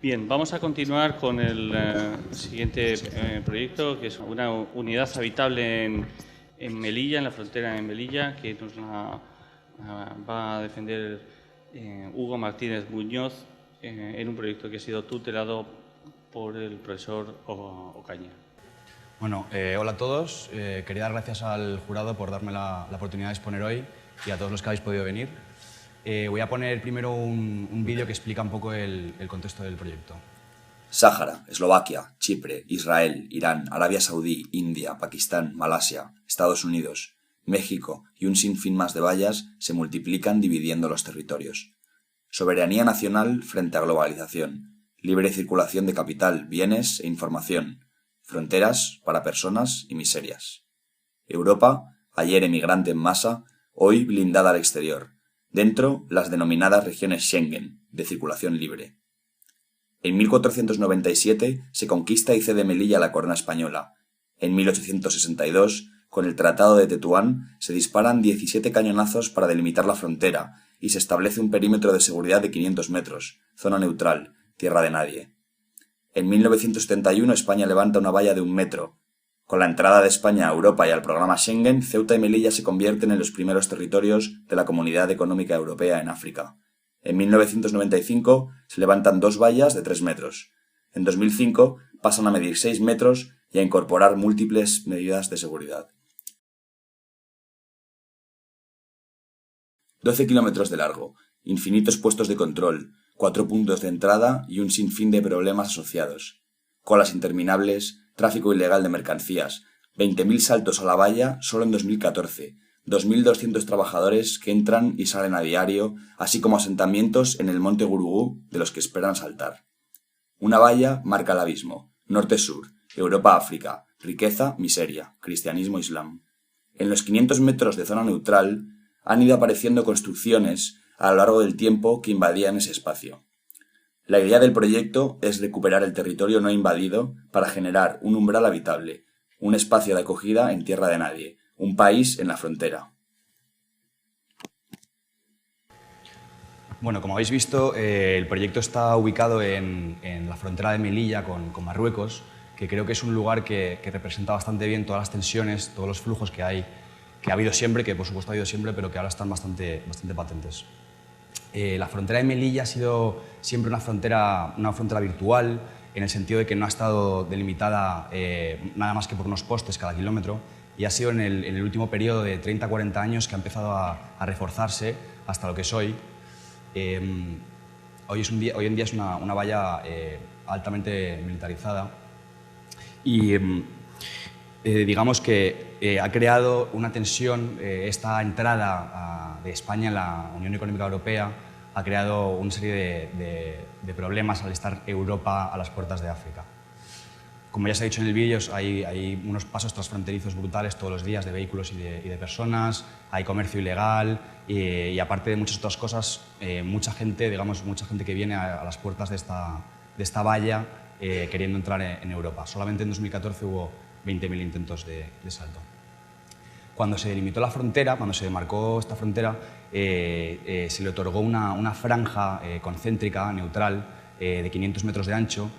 Bien, vamos a continuar con el siguiente proyecto, que es una unidad habitable en Melilla, en la frontera de Melilla, que nos va a defender Hugo Martínez Muñoz en un proyecto que ha sido tutelado por el profesor Ocaña. Bueno, hola a todos. Quería dar gracias al jurado por darme la oportunidad de exponer hoy y a todos los que habéis podido venir. Voy a poner primero un vídeo que explica un poco el contexto del proyecto. Sáhara, Eslovaquia, Chipre, Israel, Irán, Arabia Saudí, India, Pakistán, Malasia, Estados Unidos, México y un sinfín más de vallas se multiplican dividiendo los territorios. Soberanía nacional frente a globalización, libre circulación de capital, bienes e información, fronteras para personas y miserias. Europa, ayer emigrante en masa, hoy blindada al exterior. Dentro, las denominadas regiones Schengen, de circulación libre. En 1497 se conquista y cede Melilla a la corona española. En 1862, con el Tratado de Tetuán, se disparan 17 cañonazos para delimitar la frontera y se establece un perímetro de seguridad de 500 metros, zona neutral, tierra de nadie. En 1971 España levanta una valla de 1 metro. Con la entrada de España a Europa y al programa Schengen, Ceuta y Melilla se convierten en los primeros territorios de la Comunidad Económica Europea en África. En 1995 se levantan 2 vallas de 3 metros. En 2005 pasan a medir 6 metros y a incorporar múltiples medidas de seguridad. 12 kilómetros de largo, infinitos puestos de control, 4 puntos de entrada y un sinfín de problemas asociados. Colas interminables, tráfico ilegal de mercancías, 20.000 saltos a la valla solo en 2014, 2.200 trabajadores que entran y salen a diario, así como asentamientos en el monte Gurugú de los que esperan saltar. Una valla marca el abismo, norte-sur, Europa-África, riqueza, miseria, cristianismo-islam. En los 500 metros de zona neutral han ido apareciendo construcciones a lo largo del tiempo que invadían ese espacio. La idea del proyecto es recuperar el territorio no invadido para generar un umbral habitable, un espacio de acogida en tierra de nadie, un país en la frontera. Bueno, como habéis visto, el proyecto está ubicado en la frontera de Melilla con Marruecos, que creo que es un lugar que representa bastante bien todas las tensiones, todos los flujos que ha habido siempre, que por supuesto ha habido siempre, pero que ahora están bastante patentes. La frontera de Melilla ha sido siempre una frontera virtual, en el sentido de que no ha estado delimitada nada más que por unos postes cada kilómetro, y ha sido en el último periodo de 30-40 años que ha empezado a reforzarse hasta lo que es hoy. Hoy en día es una valla altamente militarizada y digamos que ha creado una tensión. Esta entrada de España en la Unión Económica Europea ha creado una serie de problemas al estar Europa a las puertas de África. Como ya se ha dicho en el vídeo, hay unos pasos transfronterizos brutales todos los días de vehículos y de personas, hay comercio ilegal y aparte de muchas otras cosas, mucha gente que viene a las puertas de esta valla queriendo entrar en Europa. Solamente en 2014 hubo 20.000 intentos de salto. Cuando se delimitó la frontera, cuando se demarcó esta frontera, se le otorgó una franja concéntrica, neutral, de 500 metros de ancho.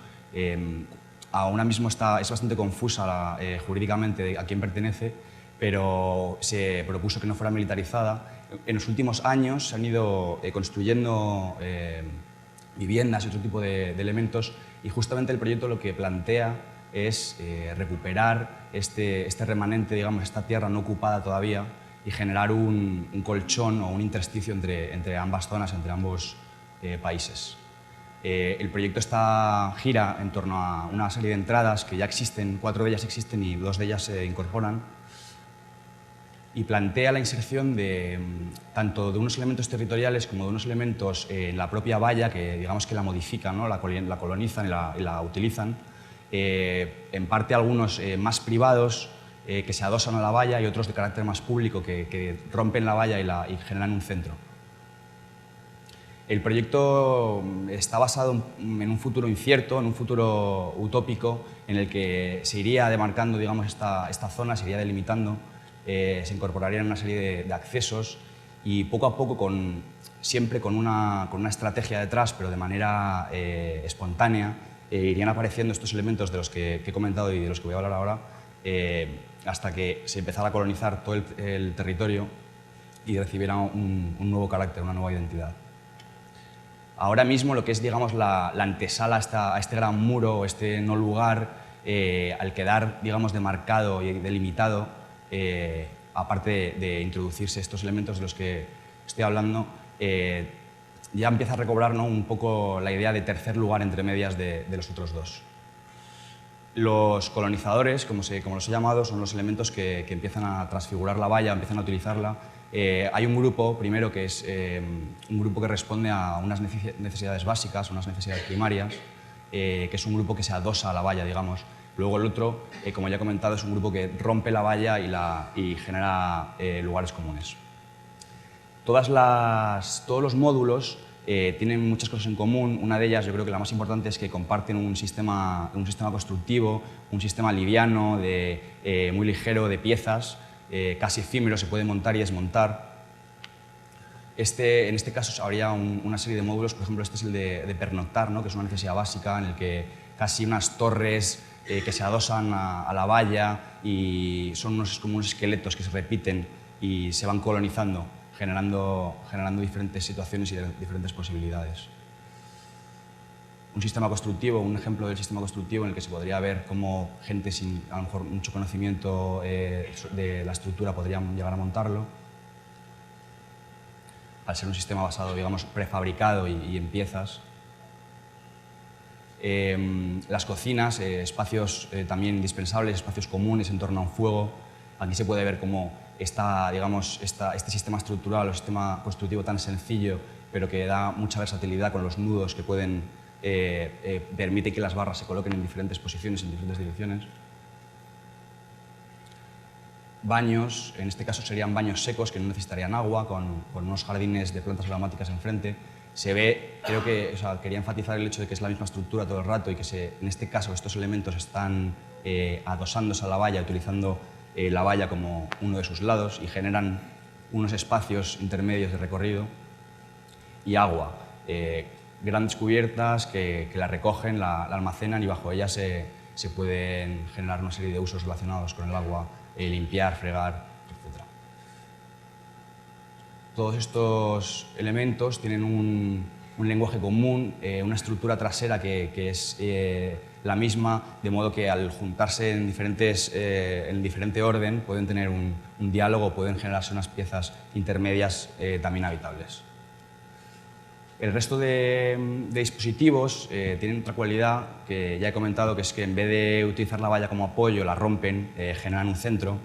Ahora mismo es bastante confusa jurídicamente a quién pertenece, pero se propuso que no fuera militarizada. En los últimos años se han ido construyendo viviendas y otro tipo de elementos, y justamente el proyecto lo que plantea es recuperar este remanente, digamos, esta tierra no ocupada todavía, y generar un colchón o un intersticio entre ambas zonas, entre ambos países. El proyecto gira en torno a una serie de entradas que ya existen, 4 de ellas existen y 2 de ellas se incorporan, y plantea la inserción tanto de unos elementos territoriales como de unos elementos en la propia valla que, digamos, que la modifican, ¿no? la colonizan y la utilizan. En parte algunos más privados que se adosan a la valla, y otros de carácter más público que rompen la valla y generan un centro. El proyecto está basado en un futuro incierto, en un futuro utópico, en el que se iría demarcando, digamos, esta zona, se iría delimitando, se incorporarían una serie de accesos, y poco a poco, siempre con una estrategia detrás, pero de manera espontánea, irían apareciendo estos elementos de los que he comentado y de los que voy a hablar ahora, hasta que se empezara a colonizar todo el territorio y recibiera un nuevo carácter, una nueva identidad. Ahora mismo lo que es, digamos, la antesala a este gran muro, este no lugar, al quedar, digamos, demarcado y delimitado, aparte de introducirse estos elementos de los que estoy hablando, ya empieza a recobrar, ¿no?, un poco la idea de tercer lugar entre medias de los otros dos. Los colonizadores, como los he llamado, son los elementos que empiezan a transfigurar la valla, empiezan a utilizarla. Hay un grupo, primero, que es un grupo que responde a unas necesidades básicas, unas necesidades primarias, que es un grupo que se adosa a la valla, digamos. Luego el otro, como ya he comentado, es un grupo que rompe la valla y genera lugares comunes. Todos los módulos tienen muchas cosas en común. Una de ellas, yo creo que la más importante, es que comparten un sistema constructivo, un sistema liviano, muy ligero de piezas, casi efímero, se puede montar y desmontar. En este caso habría una serie de módulos, por ejemplo, este es el de pernoctar, ¿no?, que es una necesidad básica en el que casi unas torres que se adosan a la valla y son como unos esqueletos que se repiten y se van colonizando, generando diferentes situaciones y diferentes posibilidades. Un sistema constructivo, un ejemplo del sistema constructivo en el que se podría ver cómo gente sin a lo mejor mucho conocimiento de la estructura podrían llegar a montarlo. Al ser un sistema basado, digamos, prefabricado y en piezas. Las cocinas, espacios también indispensables, espacios comunes en torno a un fuego. Aquí se puede ver cómo este sistema estructural o sistema constructivo tan sencillo, pero que da mucha versatilidad con los nudos que permite que las barras se coloquen en diferentes posiciones, en diferentes direcciones. Baños, en este caso serían baños secos que no necesitarían agua, con unos jardines de plantas aromáticas enfrente. Se ve, creo que, quería enfatizar el hecho de que es la misma estructura todo el rato y que en este caso estos elementos están adosándose a la valla, utilizando la valla como uno de sus lados y generan unos espacios intermedios de recorrido. Y agua, grandes cubiertas que la recogen, la almacenan y bajo ellas se pueden generar una serie de usos relacionados con el agua, limpiar, fregar, etc. Todos estos elementos tienen un lenguaje común, una estructura trasera que es la misma, de modo que al juntarse en diferente orden pueden tener un diálogo, pueden generarse unas piezas intermedias también habitables. El resto de dispositivos tienen otra cualidad que ya he comentado, que es que en vez de utilizar la valla como apoyo, la rompen, generan un centro.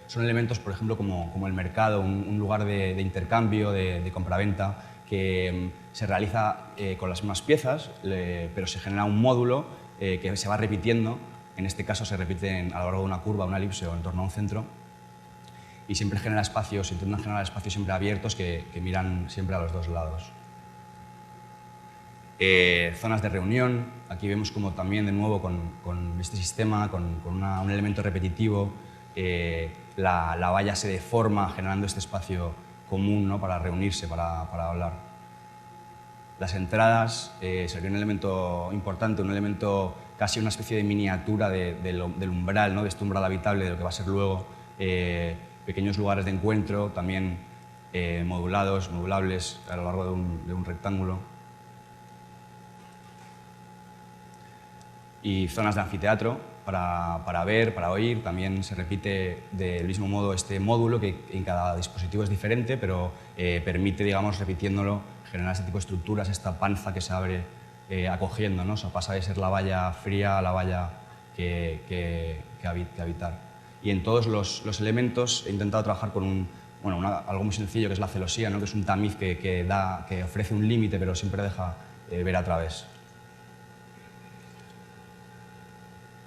Son elementos, por ejemplo, como el mercado, un lugar de intercambio, de compraventa, que se realiza con las mismas piezas, pero se genera un módulo que se va repitiendo. En este caso se repite a lo largo de una curva, una elipse o en torno a un centro. Y siempre genera espacios, intentan generar espacios siempre abiertos que miran siempre a los dos lados. Zonas de reunión, aquí vemos como también de nuevo con este sistema, con un elemento repetitivo, la valla se deforma generando este espacio común, ¿no?, para reunirse, para hablar. Las entradas sería un elemento importante, un elemento casi una especie de miniatura del umbral, ¿no?, de este umbral habitable de lo que va a ser luego. Pequeños lugares de encuentro, también modulables a lo largo de un rectángulo. Y zonas de anfiteatro para ver, para oír. También se repite del mismo modo este módulo, que en cada dispositivo es diferente, pero permite, digamos, repitiéndolo, generar este tipo de estructuras, esta panza que se abre acogiendo, ¿no? O sea, pasa de ser la valla fría a la valla que habitar. Y en todos los elementos he intentado trabajar con algo muy sencillo, que es la celosía, ¿no?, que es un tamiz que ofrece un límite, pero siempre deja ver a través.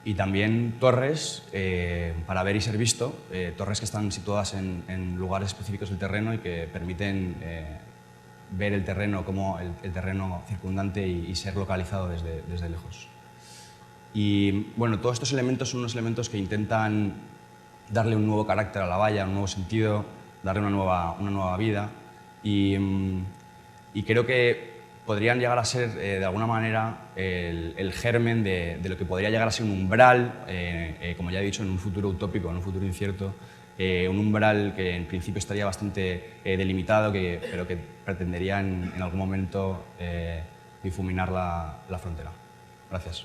Y también torres para ver y ser visto, torres que están situadas en lugares específicos del terreno y que permiten ver el terreno como el terreno circundante y ser localizado desde lejos. Y bueno, todos estos elementos son unos elementos que intentan darle un nuevo carácter a la valla, un nuevo sentido, darle una nueva vida y creo que podrían llegar a ser, de alguna manera, el germen de lo que podría llegar a ser un umbral, como ya he dicho, en un futuro utópico, en un futuro incierto, un umbral que en principio estaría bastante delimitado, pero que pretendería en algún momento difuminar la frontera. Gracias.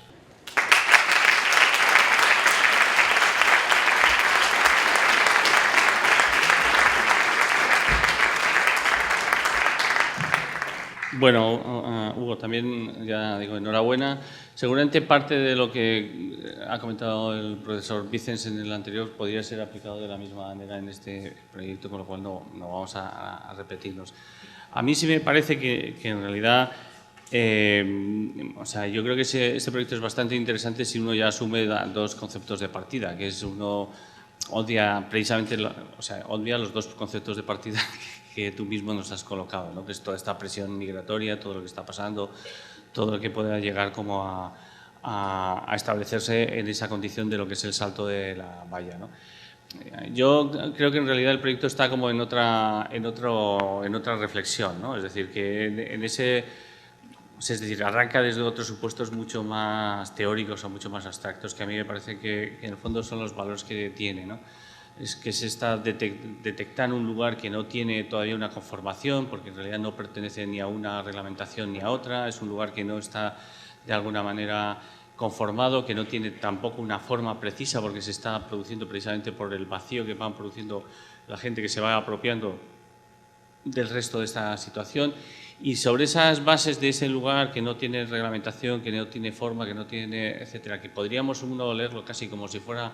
Bueno, Hugo, también ya digo enhorabuena. Seguramente parte de lo que ha comentado el profesor Vicens en el anterior podría ser aplicado de la misma manera en este proyecto, con lo cual no vamos a repetirnos. A mí sí me parece que en realidad, o sea, yo creo que este proyecto es bastante interesante si uno ya asume dos conceptos de partida, que es uno odia precisamente, odia los dos conceptos de partida que tú mismo nos has colocado, ¿no? Que es toda esta presión migratoria, todo lo que está pasando, todo lo que pueda llegar como a establecerse en esa condición de lo que es el salto de la valla, ¿no? Yo creo que en realidad el proyecto está como en otra reflexión, ¿no? Es decir, que es decir, arranca desde otros supuestos mucho más teóricos o mucho más abstractos, que a mí me parece que en el fondo son los valores que tiene, ¿no? Es que se está detectando un lugar que no tiene todavía una conformación, porque en realidad no pertenece ni a una reglamentación ni a otra, es un lugar que no está de alguna manera conformado, que no tiene tampoco una forma precisa, porque se está produciendo precisamente por el vacío que van produciendo la gente que se va apropiando del resto de esta situación. Y sobre esas bases de ese lugar que no tiene reglamentación, que no tiene forma, que no tiene, etcétera, que podríamos uno leerlo casi como si fuera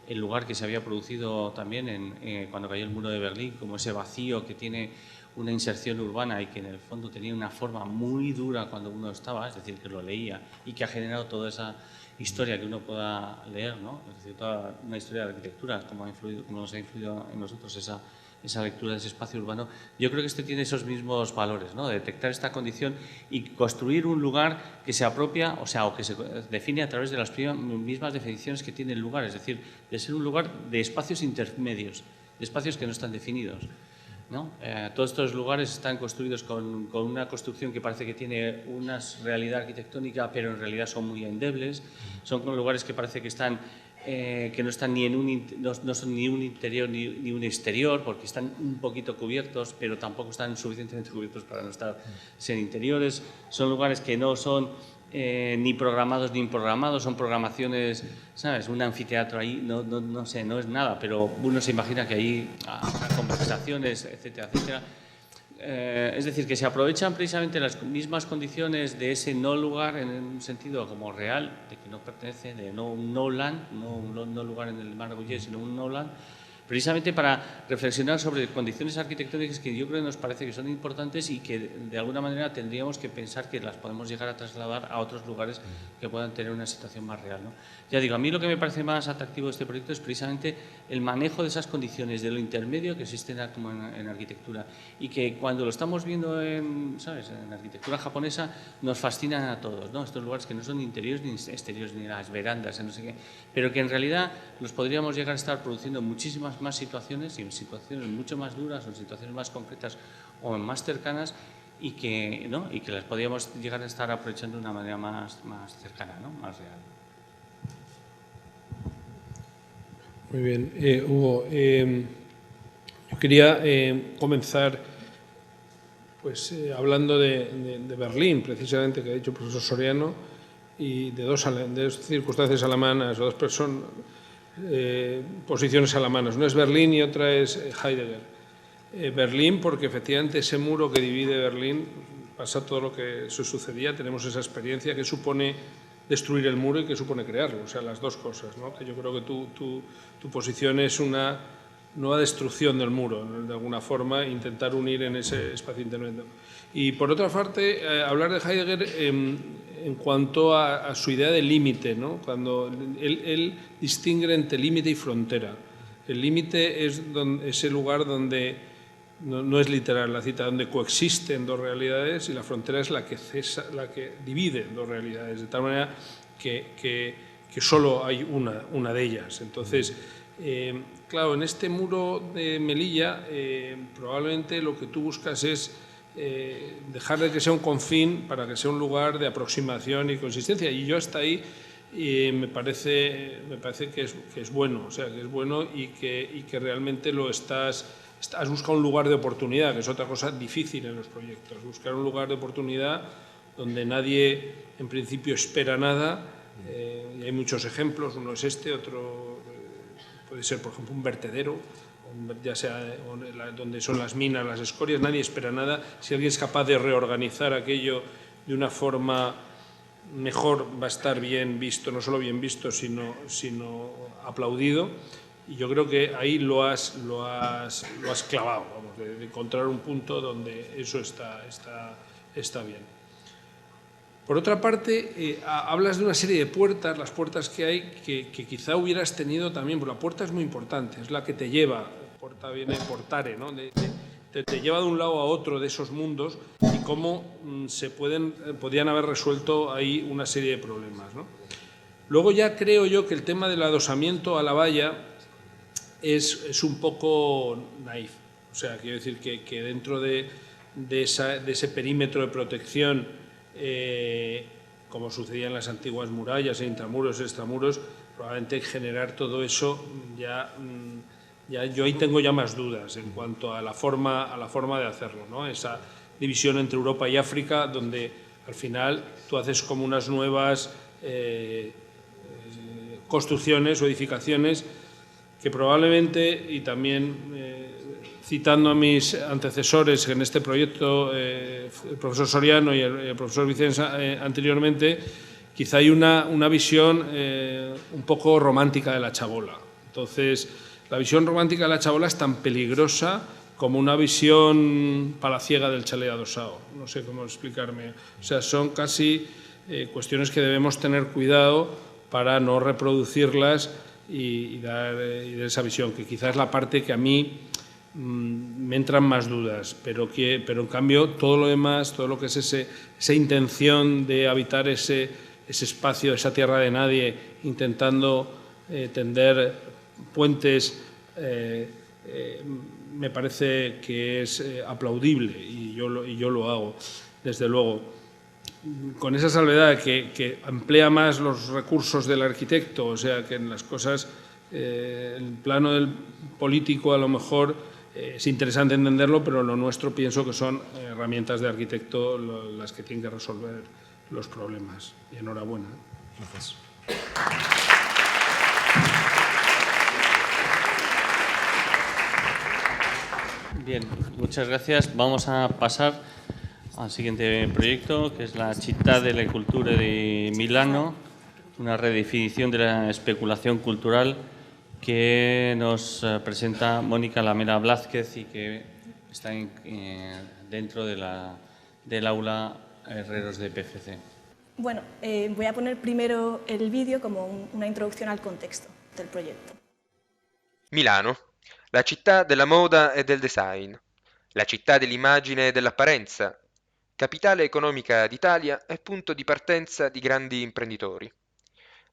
el lugar que se había producido también cuando cayó el muro de Berlín, como ese vacío que tiene una inserción urbana y que en el fondo tenía una forma muy dura cuando uno estaba, es decir, que lo leía y que ha generado toda esa historia que uno pueda leer, ¿no? Es decir, toda una historia de arquitectura, cómo nos ha influido en nosotros esa lectura de ese espacio urbano. Yo creo que este tiene esos mismos valores, ¿no? De detectar esta condición y construir un lugar que se apropia, o que se define a través de las mismas definiciones que tiene el lugar, es decir, de ser un lugar de espacios intermedios, de espacios que no están definidos, ¿no? Todos estos lugares están construidos con una construcción que parece que tiene una realidad arquitectónica, pero en realidad son muy endebles, son lugares que parece que están que no están no son ni un interior ni un exterior, porque están un poquito cubiertos, pero tampoco están suficientemente cubiertos para no ser interiores. Son lugares que no son ni programados ni improgramados, son programaciones, ¿sabes? Un anfiteatro ahí, no sé, no es nada, pero uno se imagina que ahí habrá conversaciones, etcétera, etcétera. Es decir, que se aprovechan precisamente las mismas condiciones de ese no lugar en un sentido como real, de que no pertenece, de no land, no lugar en el mar Arguelles, sino un no land, precisamente para reflexionar sobre condiciones arquitectónicas que yo creo que nos parece que son importantes y que de alguna manera tendríamos que pensar que las podemos llegar a trasladar a otros lugares que puedan tener una situación más real, ¿no? Ya digo, a mí lo que me parece más atractivo de este proyecto es precisamente el manejo de esas condiciones, de lo intermedio que existen como en arquitectura, y que cuando lo estamos viendo en arquitectura japonesa nos fascinan a todos, ¿no? Estos lugares que no son interiores ni exteriores, ni las verandas, no sé qué, pero que en realidad los podríamos llegar a estar produciendo muchísimas más situaciones, y en situaciones mucho más duras o en situaciones más concretas o más cercanas, y que las podríamos llegar a estar aprovechando de una manera más cercana, ¿no? Más real. Muy bien. Hugo, yo quería comenzar hablando de Berlín, precisamente, que ha dicho el profesor Soriano, y de dos circunstancias alemanas, o dos posiciones alemanas. Una es Berlín y otra es Heidegger. Berlín, porque efectivamente ese muro que divide Berlín, pasa todo lo que eso sucedía, tenemos esa experiencia que supone destruir el muro y que supone crearlo, o sea, las dos cosas, ¿no? Que yo creo que tu posición es una nueva destrucción del muro, ¿no? De alguna forma, intentar unir en ese espacio intermedio. Y por otra parte, hablar de Heidegger en cuanto a su idea de límite, ¿no? Cuando él distingue entre límite y frontera. El límite es ese lugar donde no es literal la cita, donde coexisten dos realidades, y la frontera es la que divide dos realidades, de tal manera que solo hay una de ellas. Entonces, Claro, en este muro de Melilla probablemente lo que tú buscas es dejar de que sea un confín para que sea un lugar de aproximación y consistencia. Y yo hasta ahí me parece que es bueno, o sea, que es bueno y que realmente has buscado un lugar de oportunidad, que es otra cosa difícil en los proyectos. Buscar un lugar de oportunidad donde nadie en principio espera nada, y hay muchos ejemplos, uno es este, otro puede ser, por ejemplo, un vertedero, ya sea donde son las minas, las escorias, nadie espera nada. Si alguien es capaz de reorganizar aquello de una forma mejor, va a estar bien visto, no solo bien visto, sino aplaudido. Y yo creo que ahí lo has clavado, vamos, de encontrar un punto donde eso está bien. Por otra parte, hablas de una serie de puertas, las puertas que hay, que quizá hubieras tenido también, porque la puerta es muy importante, es la que te lleva, la puerta viene de portare, ¿no? Te lleva de un lado a otro de esos mundos y cómo podían haber resuelto ahí una serie de problemas, ¿no? Luego ya creo yo que el tema del adosamiento a la valla es un poco naif. O sea, quiero decir que dentro de ese perímetro de protección, como sucedía en las antiguas murallas, intramuros, extramuros, probablemente generar todo eso ya yo ahí tengo ya más dudas en cuanto a la forma de hacerlo, ¿no? Esa división entre Europa y África, donde al final tú haces como unas nuevas construcciones o edificaciones que probablemente, y también citando a mis antecesores en este proyecto, el profesor Soriano y el profesor Vicens anteriormente, quizá hay una visión un poco romántica de la chabola. Entonces, la visión romántica de la chabola es tan peligrosa como una visión palaciega del chalet adosado. No sé cómo explicarme. O sea, son casi cuestiones que debemos tener cuidado para no reproducirlas y dar esa visión, que quizás es la parte que a mí me entran más dudas, pero en cambio todo lo demás, todo lo que es esa intención de habitar ese espacio, esa tierra de nadie, intentando tender puentes, me parece que es aplaudible y yo lo hago, desde luego. Con esa salvedad que emplea más los recursos del arquitecto, o sea, que en las cosas, el plano del político a lo mejor es interesante entenderlo, pero lo nuestro pienso que son herramientas de arquitecto las que tienen que resolver los problemas. Y enhorabuena. Gracias. Bien, muchas gracias. Vamos a pasar al siguiente proyecto, que es la Città delle Culture de Milano, una redefinición de la especulación cultural que nos presenta Mónica Lamela Blázquez y que está dentro del aula Herreros de PFC. Bueno, voy a poner primero el vídeo como una introducción al contexto del proyecto. Milano, la città della moda e del design, la città dell'immagine e dell'apparenza, capitale economica d'Italia e punto di partenza di grandi imprenditori.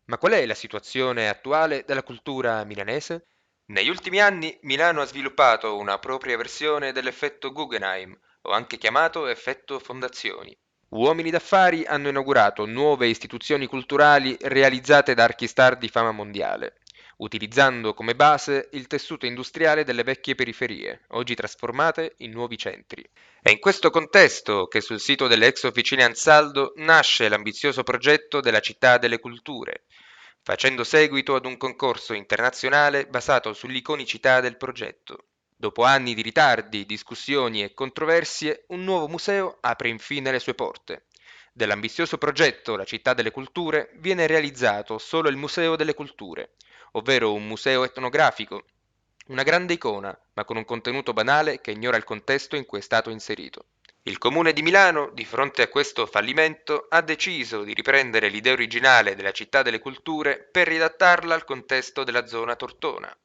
Ma qual è la situazione attuale della cultura milanese? Negli ultimi anni Milano ha sviluppato una propria versione dell'effetto Guggenheim, o anche chiamato effetto fondazioni. Uomini d'affari hanno inaugurato nuove istituzioni culturali realizzate da archistar di fama mondiale, utilizzando come base il tessuto industriale delle vecchie periferie, oggi trasformate in nuovi centri. È in questo contesto che sul sito delle ex officine Ansaldo nasce l'ambizioso progetto della Città delle Culture, facendo seguito ad un concorso internazionale basato sull'iconicità del progetto. Dopo anni di ritardi, discussioni e controversie, un nuovo museo apre infine le sue porte. Dell'ambizioso progetto La Città delle Culture viene realizzato solo il Museo delle Culture, ovvero un museo etnografico, una grande icona, ma con un contenuto banale che ignora il contesto in cui è stato inserito. Il Comune di Milano, di fronte a questo fallimento, ha deciso di riprendere l'idea originale della Città delle Culture per riadattarla al contesto della zona Tortona,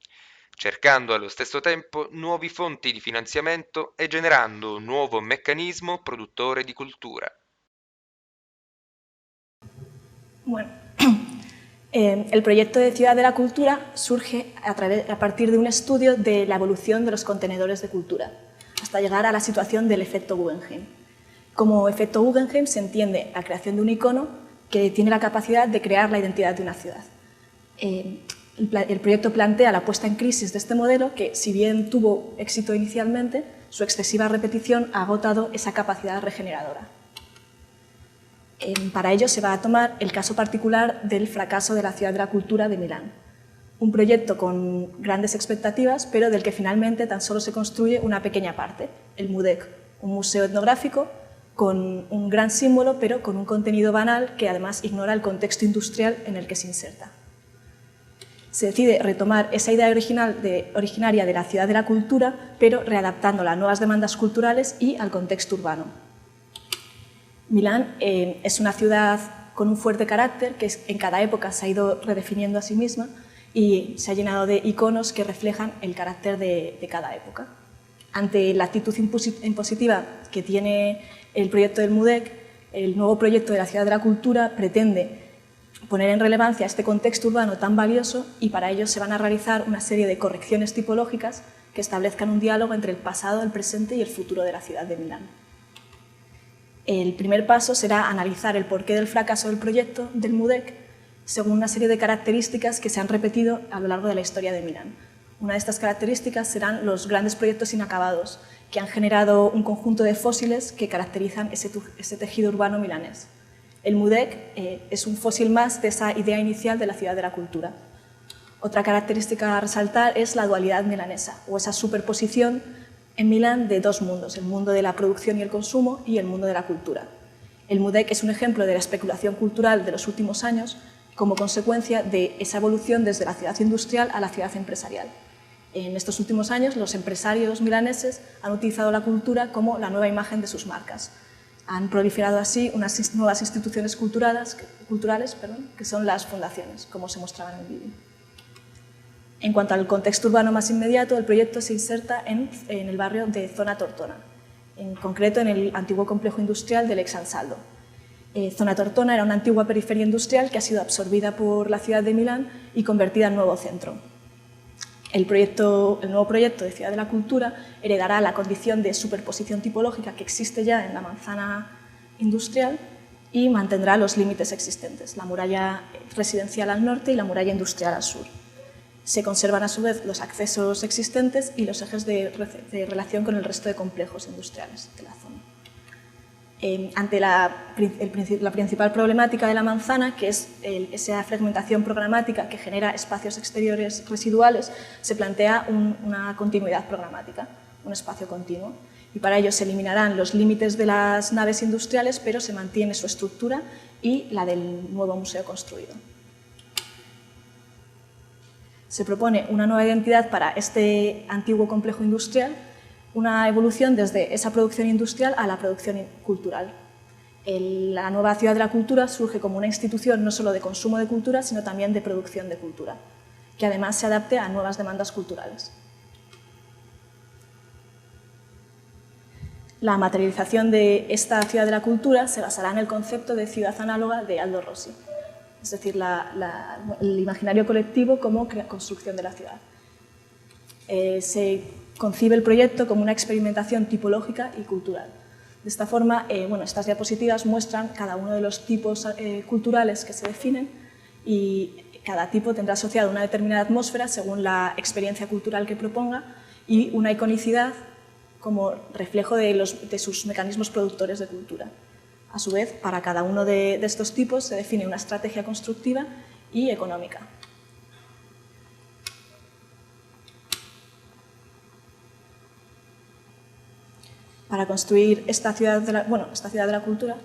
cercando allo stesso tempo nuovi fonti di finanziamento e generando un nuovo meccanismo produttore di cultura. Bueno, El proyecto de Ciudad de la Cultura surge a partir de un estudio de la evolución de los contenedores de cultura, hasta llegar a la situación del efecto Guggenheim. Como efecto Guggenheim se entiende la creación de un icono que tiene la capacidad de crear la identidad de una ciudad. El proyecto plantea la puesta en crisis de este modelo que, si bien tuvo éxito inicialmente, su excesiva repetición ha agotado esa capacidad regeneradora. Para ello se va a tomar el caso particular del fracaso de la Ciudad de la Cultura de Milán, un proyecto con grandes expectativas, pero del que finalmente tan solo se construye una pequeña parte, el MUDEC, un museo etnográfico con un gran símbolo, pero con un contenido banal que además ignora el contexto industrial en el que se inserta. Se decide retomar esa idea originaria de la Ciudad de la Cultura, pero readaptándola a nuevas demandas culturales y al contexto urbano. Milán es una ciudad con un fuerte carácter que en cada época se ha ido redefiniendo a sí misma y se ha llenado de iconos que reflejan el carácter de cada época. Ante la actitud impositiva que tiene el proyecto del MUDEC, el nuevo proyecto de la Ciudad de la Cultura pretende poner en relevancia este contexto urbano tan valioso y para ello se van a realizar una serie de correcciones tipológicas que establezcan un diálogo entre el pasado, el presente y el futuro de la ciudad de Milán. El primer paso será analizar el porqué del fracaso del proyecto del MUDEC según una serie de características que se han repetido a lo largo de la historia de Milán. Una de estas características serán los grandes proyectos inacabados, que han generado un conjunto de fósiles que caracterizan ese tejido urbano milanés. El MUDEC es un fósil más de esa idea inicial de la Ciudad de la Cultura. Otra característica a resaltar es la dualidad milanesa, o esa superposición en Milán de dos mundos, el mundo de la producción y el consumo y el mundo de la cultura. El MUDEC es un ejemplo de la especulación cultural de los últimos años como consecuencia de esa evolución desde la ciudad industrial a la ciudad empresarial. En estos últimos años, los empresarios milaneses han utilizado la cultura como la nueva imagen de sus marcas. Han proliferado así unas nuevas instituciones culturales, que son las fundaciones, como se mostraba en el vídeo. En cuanto al contexto urbano más inmediato, el proyecto se inserta en el barrio de Zona Tortona, en concreto en el antiguo complejo industrial del ex Ansaldo. Zona Tortona era una antigua periferia industrial que ha sido absorbida por la ciudad de Milán y convertida en nuevo centro. El nuevo proyecto de Ciudad de la Cultura heredará la condición de superposición tipológica que existe ya en la manzana industrial y mantendrá los límites existentes, la muralla residencial al norte y la muralla industrial al sur. Se conservan a su vez los accesos existentes y los ejes de relación con el resto de complejos industriales de la zona. Ante la principal problemática de la manzana, que es esa fragmentación programática que genera espacios exteriores residuales, se plantea una continuidad programática, un espacio continuo. Y para ello se eliminarán los límites de las naves industriales, pero se mantiene su estructura y la del nuevo museo construido. Se propone una nueva identidad para este antiguo complejo industrial, una evolución desde esa producción industrial a la producción cultural. La nueva Ciudad de la Cultura surge como una institución no solo de consumo de cultura, sino también de producción de cultura, que además se adapte a nuevas demandas culturales. La materialización de esta Ciudad de la Cultura se basará en el concepto de ciudad análoga de Aldo Rossi, es decir, el imaginario colectivo como construcción de la ciudad. Se concibe el proyecto como una experimentación tipológica y cultural. De esta forma, estas diapositivas muestran cada uno de los tipos culturales que se definen y cada tipo tendrá asociado una determinada atmósfera según la experiencia cultural que proponga y una iconicidad como reflejo de sus mecanismos productores de cultura. A su vez, para cada uno de estos tipos se define una estrategia constructiva y económica. Para construir esta ciudad de la cultura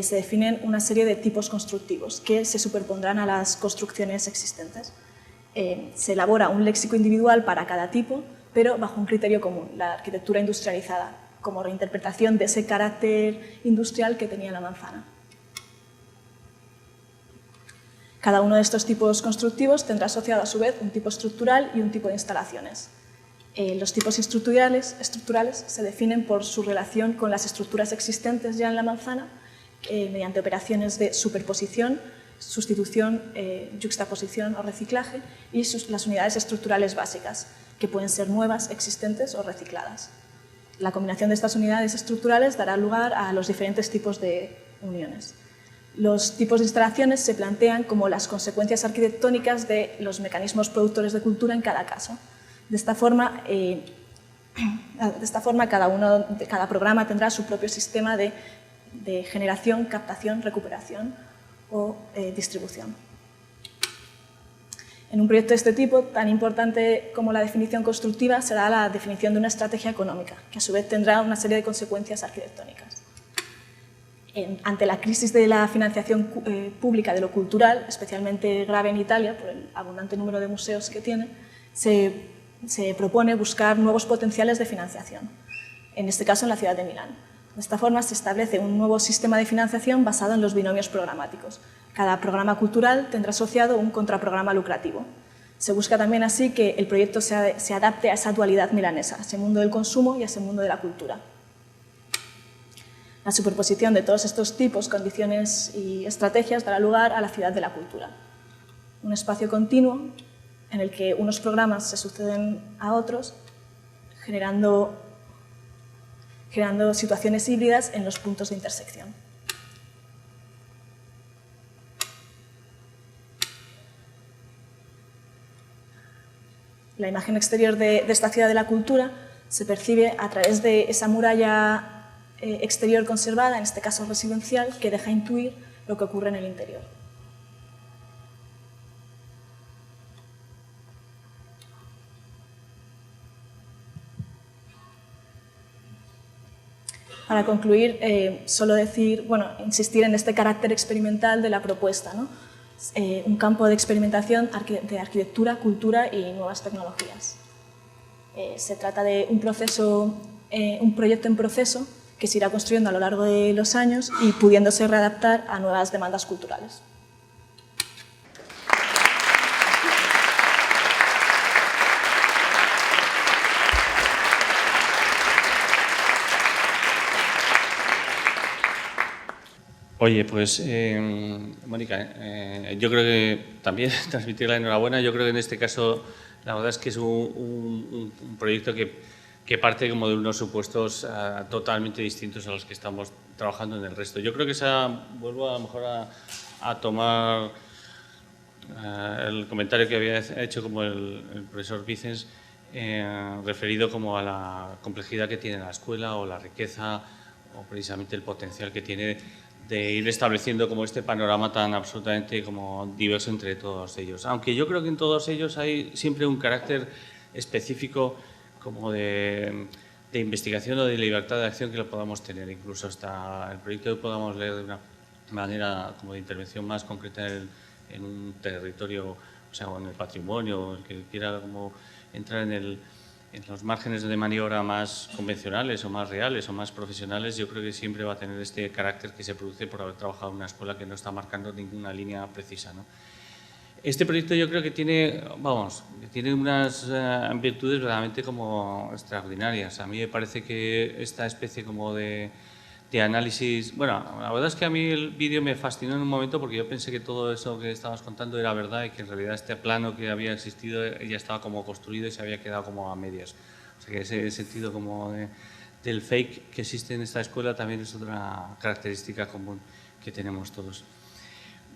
se definen una serie de tipos constructivos que se superpondrán a las construcciones existentes. Se elabora un léxico individual para cada tipo, pero bajo un criterio común, la arquitectura industrializada, como reinterpretación de ese carácter industrial que tenía la manzana. Cada uno de estos tipos constructivos tendrá asociado a su vez un tipo estructural y un tipo de instalaciones. Los tipos estructurales se definen por su relación con las estructuras existentes ya en la manzana mediante operaciones de superposición sustitución, yuxtaposición o reciclaje, y las unidades estructurales básicas, que pueden ser nuevas, existentes o recicladas. La combinación de estas unidades estructurales dará lugar a los diferentes tipos de uniones. Los tipos de instalaciones se plantean como las consecuencias arquitectónicas de los mecanismos productores de cultura en cada caso. De esta forma, cada programa tendrá su propio sistema de generación, captación, recuperación o distribución. En un proyecto de este tipo, tan importante como la definición constructiva será la definición de una estrategia económica, que a su vez tendrá una serie de consecuencias arquitectónicas. Ante la crisis de la financiación pública de lo cultural, especialmente grave en Italia, por el abundante número de museos que tiene, se propone buscar nuevos potenciales de financiación, en este caso en la ciudad de Milán. De esta forma se establece un nuevo sistema de financiación basado en los binomios programáticos. Cada programa cultural tendrá asociado un contraprograma lucrativo. Se busca también así que el proyecto se adapte a esa dualidad milanesa, a ese mundo del consumo y a ese mundo de la cultura. La superposición de todos estos tipos, condiciones y estrategias dará lugar a la ciudad de la cultura. Un espacio continuo en el que unos programas se suceden a otros, generando situaciones híbridas en los puntos de intersección. La imagen exterior de esta ciudad de la cultura se percibe a través de esa muralla exterior conservada, en este caso residencial, que deja intuir lo que ocurre en el interior. Para concluir, solo insistir en este carácter experimental de la propuesta, ¿no? Un campo de experimentación de arquitectura, cultura y nuevas tecnologías. Se trata de un proyecto en proceso que se irá construyendo a lo largo de los años y pudiéndose readaptar a nuevas demandas culturales. Oye, pues, Mónica, yo creo que también transmitir la enhorabuena. Yo creo que en este caso la verdad es que es un proyecto que parte como de unos supuestos totalmente distintos a los que estamos trabajando en el resto. Yo creo que vuelvo a lo mejor a tomar el comentario que había hecho como el profesor Vicens, referido como a la complejidad que tiene la escuela o la riqueza o precisamente el potencial que tiene de ir estableciendo como este panorama tan absolutamente como diverso entre todos ellos. Aunque yo creo que en todos ellos hay siempre un carácter específico como de investigación o de libertad de acción que lo podamos tener, incluso hasta el proyecto que podamos leer de una manera como de intervención más concreta en un territorio, o sea, o en el patrimonio, o el que quiera como entrar en los márgenes de maniobra más convencionales o más reales o más profesionales. Yo creo que siempre va a tener este carácter que se produce por haber trabajado en una escuela que no está marcando ninguna línea precisa, ¿no? Este proyecto yo creo que tiene unas virtudes verdaderamente como extraordinarias. A mí me parece que esta especie como de análisis... Bueno, la verdad es que a mí el vídeo me fascinó en un momento porque yo pensé que todo eso que estabas contando era verdad y que en realidad este plano que había existido ya estaba como construido y se había quedado como a medias. O sea que ese sentido como del fake que existe en esta escuela también es otra característica común que tenemos todos.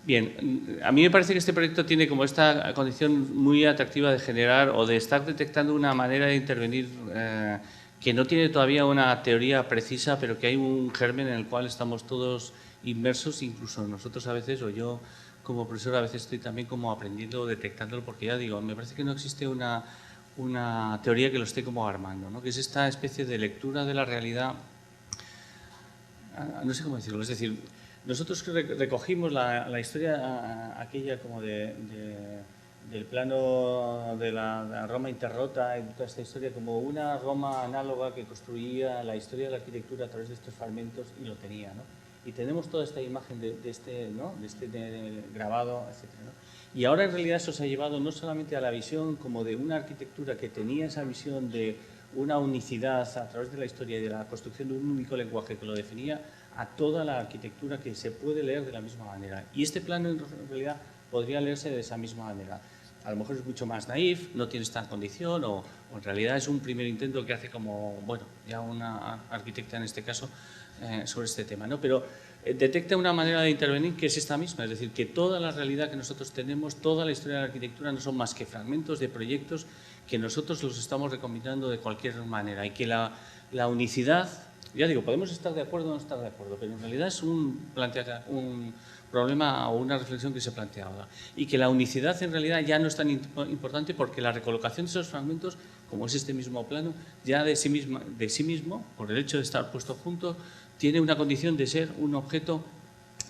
Bien, a mí me parece que este proyecto tiene como esta condición muy atractiva de generar o de estar detectando una manera de intervenir que no tiene todavía una teoría precisa, pero que hay un germen en el cual estamos todos inmersos, incluso nosotros a veces, o yo como profesor a veces estoy también como aprendiendo, detectándolo, porque ya digo, me parece que no existe una teoría que lo esté como armando, ¿no? Que es esta especie de lectura de la realidad, no sé cómo decirlo, es decir, nosotros recogimos la historia aquella como del plano de la Roma interrota y toda esta historia como una Roma análoga que construía la historia de la arquitectura a través de estos fragmentos y lo tenía, ¿no? Y tenemos toda esta imagen de este grabado, etc., ¿no? Y ahora en realidad eso se ha llevado no solamente a la visión como de una arquitectura que tenía esa visión de una unicidad a través de la historia y de la construcción de un único lenguaje que lo definía, a toda la arquitectura que se puede leer de la misma manera. Y este plano en realidad podría leerse de esa misma manera. A lo mejor es mucho más naif, no tiene esta condición, o en realidad es un primer intento que hace como, bueno, ya una arquitecta en este caso, sobre este tema, ¿no? Pero detecta una manera de intervenir que es esta misma, es decir, que toda la realidad que nosotros tenemos, toda la historia de la arquitectura no son más que fragmentos de proyectos que nosotros los estamos recombinando de cualquier manera, y que la unicidad, ya digo, podemos estar de acuerdo o no estar de acuerdo, pero en realidad es un problema o una reflexión que se plantea ahora, y que la unicidad en realidad ya no es tan importante porque la recolocación de esos fragmentos, como es este mismo plano, ya de sí mismo, por el hecho de estar puesto juntos, tiene una condición de ser un objeto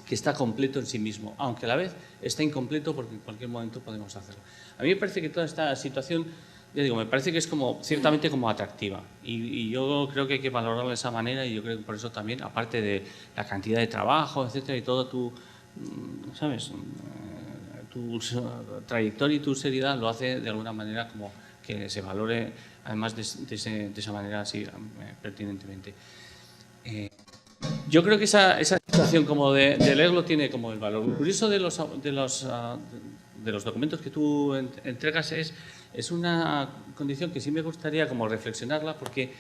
que está completo en sí mismo, aunque a la vez está incompleto porque en cualquier momento podemos hacerlo. A mí me parece que toda esta situación, ya digo, me parece que es ciertamente como atractiva, y yo creo que hay que valorarla de esa manera, y yo creo que por eso también, aparte de la cantidad de trabajo, etcétera, y todo tu trayectoria y tu seriedad lo hace de alguna manera como que se valore además de esa manera así pertinentemente. Yo creo que esa situación como de leerlo tiene como el valor. Lo curioso de los documentos que tú entregas es una condición que sí me gustaría como reflexionarla, porque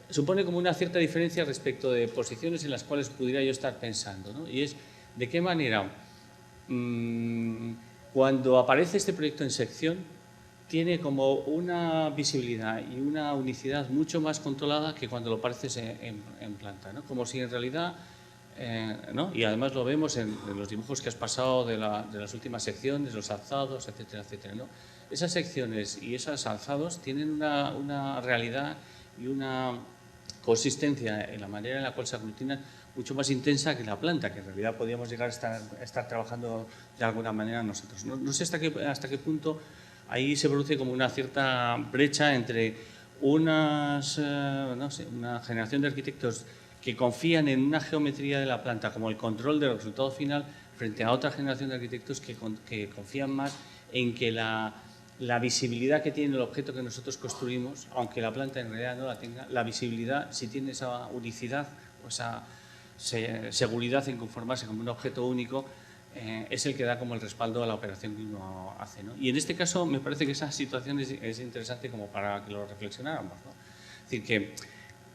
supone como una cierta diferencia respecto de posiciones en las cuales pudiera yo estar pensando, ¿no? Y es de qué manera cuando aparece este proyecto en sección tiene como una visibilidad y una unicidad mucho más controlada que cuando lo apareces en planta, ¿no? Como si en realidad, ¿no? Y además lo vemos en los dibujos que has pasado de las últimas secciones, los alzados, etcétera, etcétera, ¿no? Esas secciones y esos alzados tienen una realidad y una consistencia en la manera en la cual se aglutinan mucho más intensa que la planta, que en realidad podríamos llegar a estar trabajando de alguna manera nosotros. No sé hasta qué punto ahí se produce como una cierta brecha entre una generación de arquitectos que confían en una geometría de la planta como el control del resultado final frente a otra generación de arquitectos que confían más en que la visibilidad que tiene el objeto que nosotros construimos, aunque la planta en realidad no la tenga, la visibilidad, si tiene esa unicidad o esa seguridad en conformarse como un objeto único, es el que da como el respaldo a la operación que uno hace, ¿no? Y en este caso me parece que esa situación es interesante como para que lo reflexionáramos, ¿no? Es decir,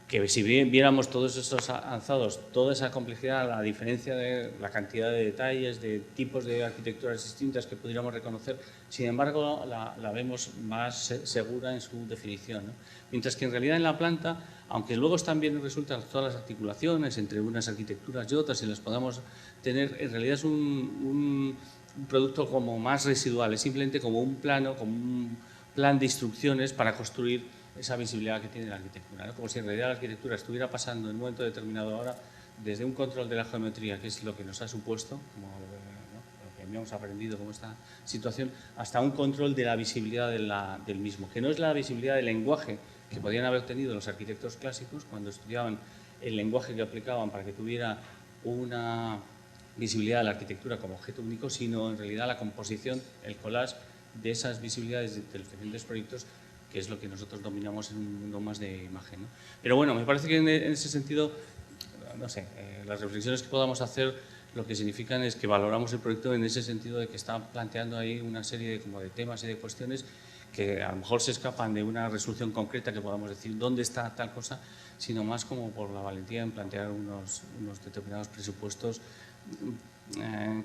que si bien viéramos todos esos alzados, toda esa complejidad, la diferencia de la cantidad de detalles, de tipos de arquitecturas distintas que pudiéramos reconocer, sin embargo la vemos más segura en su definición, ¿no? Mientras que en realidad en la planta, aunque luego están bien resultan todas las articulaciones entre unas arquitecturas y otras y las podamos tener, en realidad es un producto como más residual, es simplemente como un plano, como un plan de instrucciones para construir esa visibilidad que tiene la arquitectura, ¿no? Como si en realidad la arquitectura estuviera pasando en un momento determinado ahora desde un control de la geometría, que es lo que nos ha supuesto, como lo que habíamos aprendido como esta situación, hasta un control de la visibilidad del mismo, que no es la visibilidad del lenguaje que podían haber tenido los arquitectos clásicos cuando estudiaban el lenguaje que aplicaban para que tuviera una visibilidad de la arquitectura como objeto único, sino en realidad la composición, el collage de esas visibilidades de los diferentes proyectos, que es lo que nosotros dominamos en un mundo más de imagen, ¿no? Pero bueno, me parece que en ese sentido, no sé, las reflexiones que podamos hacer lo que significan es que valoramos el proyecto en ese sentido de que está planteando ahí una serie de temas y de cuestiones que a lo mejor se escapan de una resolución concreta que podamos decir dónde está tal cosa, sino más como por la valentía en plantear unos determinados presupuestos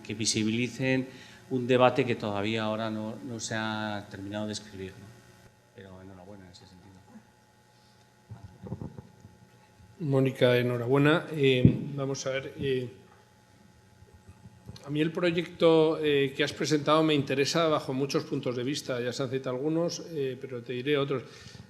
que visibilicen un debate que todavía ahora no se ha terminado de escribir, ¿no? Pero enhorabuena en ese sentido. Mónica, enhorabuena. Vamos a ver. A mí el proyecto que has presentado me interesa bajo muchos puntos de vista. Ya se han citado algunos, pero te diré otros.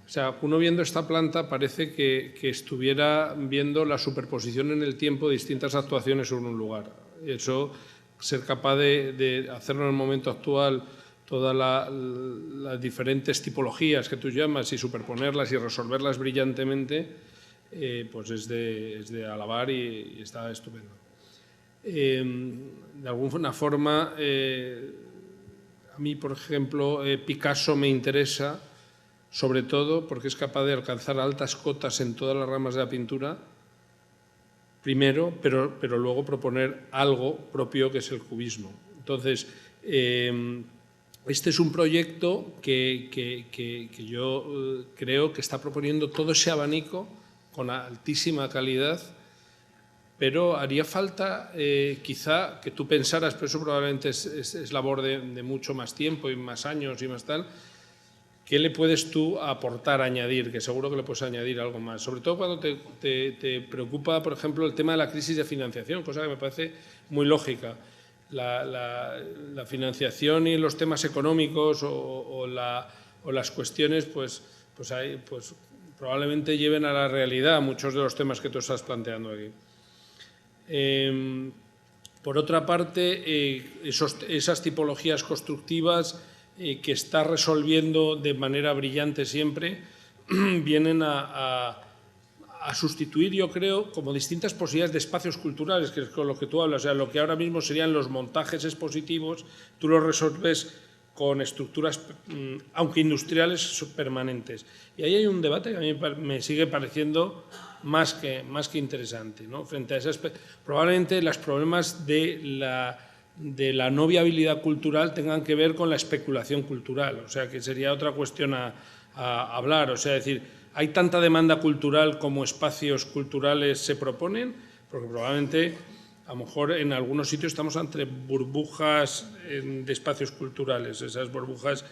O sea, uno viendo esta planta parece que estuviera viendo la superposición en el tiempo de distintas actuaciones sobre un lugar. Eso, ser capaz de hacerlo en el momento actual, todas las diferentes tipologías que tú llamas y superponerlas y resolverlas brillantemente, pues es de alabar y está estupendo. De alguna forma, a mí, por ejemplo, Picasso me interesa, sobre todo porque es capaz de alcanzar altas cotas en todas las ramas de la pintura primero, pero luego proponer algo propio que es el cubismo. Entonces, este es un proyecto que yo creo que está proponiendo todo ese abanico con altísima calidad, pero haría falta quizá que tú pensaras, pero eso probablemente es labor de mucho más tiempo y más años y más tal, ¿qué le puedes tú aportar, añadir? Que seguro que le puedes añadir algo más. Sobre todo cuando te preocupa, por ejemplo, el tema de la crisis de financiación, cosa que me parece muy lógica. La financiación y los temas económicos o las cuestiones, pues probablemente lleven a la realidad muchos de los temas que tú estás planteando aquí. Por otra parte, esas tipologías constructivas que está resolviendo de manera brillante siempre, vienen a sustituir, yo creo, como distintas posibilidades de espacios culturales, que es con lo que tú hablas. O sea, lo que ahora mismo serían los montajes expositivos, tú los resuelves con estructuras, aunque industriales, permanentes. Y ahí hay un debate que a mí me sigue pareciendo más que interesante, ¿no? Frente a esas, probablemente los problemas de la no viabilidad cultural tengan que ver con la especulación cultural, o sea, que sería otra cuestión a hablar. O sea, decir, ¿hay tanta demanda cultural como espacios culturales se proponen? Porque probablemente, a lo mejor en algunos sitios estamos ante burbujas de espacios culturales, esas burbujas,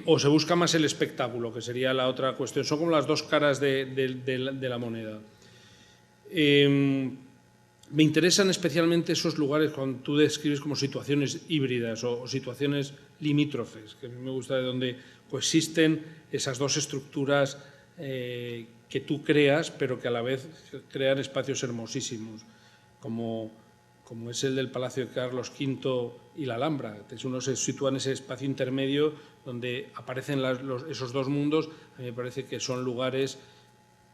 o se busca más el espectáculo, que sería la otra cuestión. Son como las dos caras de la moneda. Me interesan especialmente esos lugares cuando tú describes como situaciones híbridas o situaciones limítrofes, que a mí me gusta, de donde coexisten esas dos estructuras que tú creas, pero que a la vez crean espacios hermosísimos, como es el del Palacio de Carlos V y la Alhambra. Entonces uno se sitúa en ese espacio intermedio donde aparecen esos dos mundos. A mí me parece que son lugares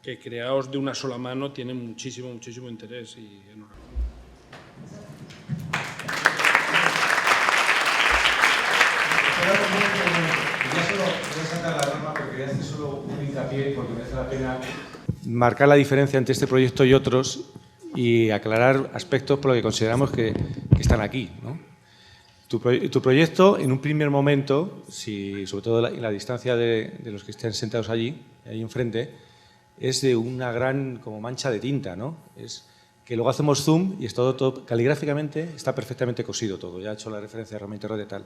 que, creados de una sola mano, tienen muchísimo interés y enhorabuena. Voy a sacar la rama, pero quería hacer solo un hincapié, porque merece la pena marcar la diferencia entre este proyecto y otros y aclarar aspectos por lo que consideramos que están aquí, ¿no? Tu proyecto, en un primer momento, sobre todo en la distancia de los que estén sentados allí, ahí enfrente, es de una gran como mancha de tinta, ¿no? Es que luego hacemos zoom y es todo caligráficamente está perfectamente cosido todo. Ya he hecho la referencia a Ramón Terror y tal.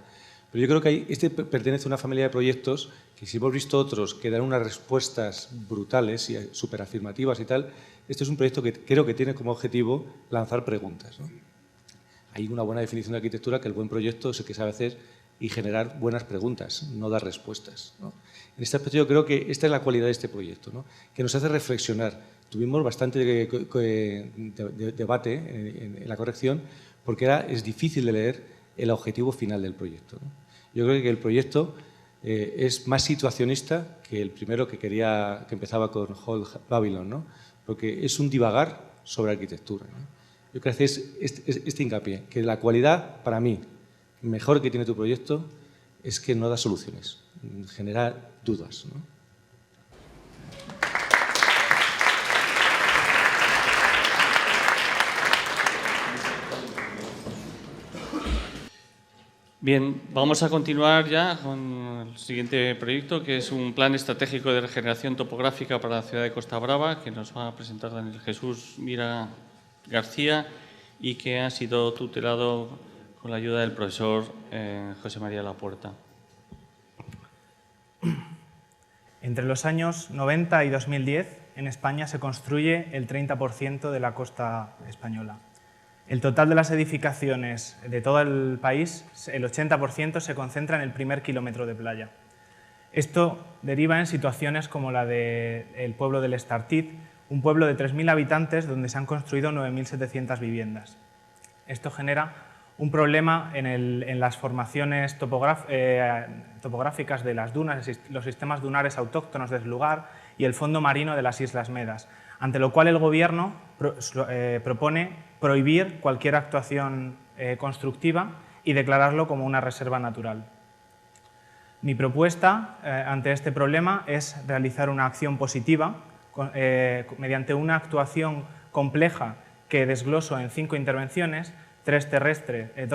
Pero yo creo que este pertenece a una familia de proyectos que, si hemos visto otros que dan unas respuestas brutales y súper afirmativas y tal, este es un proyecto que creo que tiene como objetivo lanzar preguntas, ¿no? Hay una buena definición de arquitectura, que el buen proyecto es el que sabe hacer y generar buenas preguntas, no dar respuestas, ¿no? En este aspecto yo creo que esta es la cualidad de este proyecto, ¿no? Que nos hace reflexionar. Tuvimos bastante debate en la corrección, porque es difícil de leer el objetivo final del proyecto, ¿no? Yo creo que el proyecto es más situacionista que el primero que empezaba con Hall Babylon, ¿no? Porque es un divagar sobre arquitectura, ¿no? Yo creo que es este hincapié, que la cualidad, para mí, mejor que tiene tu proyecto es que no da soluciones, genera dudas, ¿no? Bien, vamos a continuar ya con el siguiente proyecto, que es un plan estratégico de regeneración topográfica para la ciudad de Costa Brava, que nos va a presentar Daniel Jesús Mira García y que ha sido tutelado con la ayuda del profesor José María Lapuerta. Entre los años 90 y 2010, en España se construye el 30% de la costa española. El total de las edificaciones de todo el país, el 80%, se concentra en el primer kilómetro de playa. Esto deriva en situaciones como la del pueblo del Estartit, un pueblo de 3.000 habitantes donde se han construido 9.700 viviendas. Esto genera un problema en las formaciones topográficas de las dunas, los sistemas dunares autóctonos del lugar y el fondo marino de las Islas Medas, ante lo cual el Gobierno propone prohibir cualquier actuación constructiva y declararlo como una reserva natural. Mi propuesta ante este problema es realizar una acción positiva mediante una actuación compleja que desgloso en 5 intervenciones, 2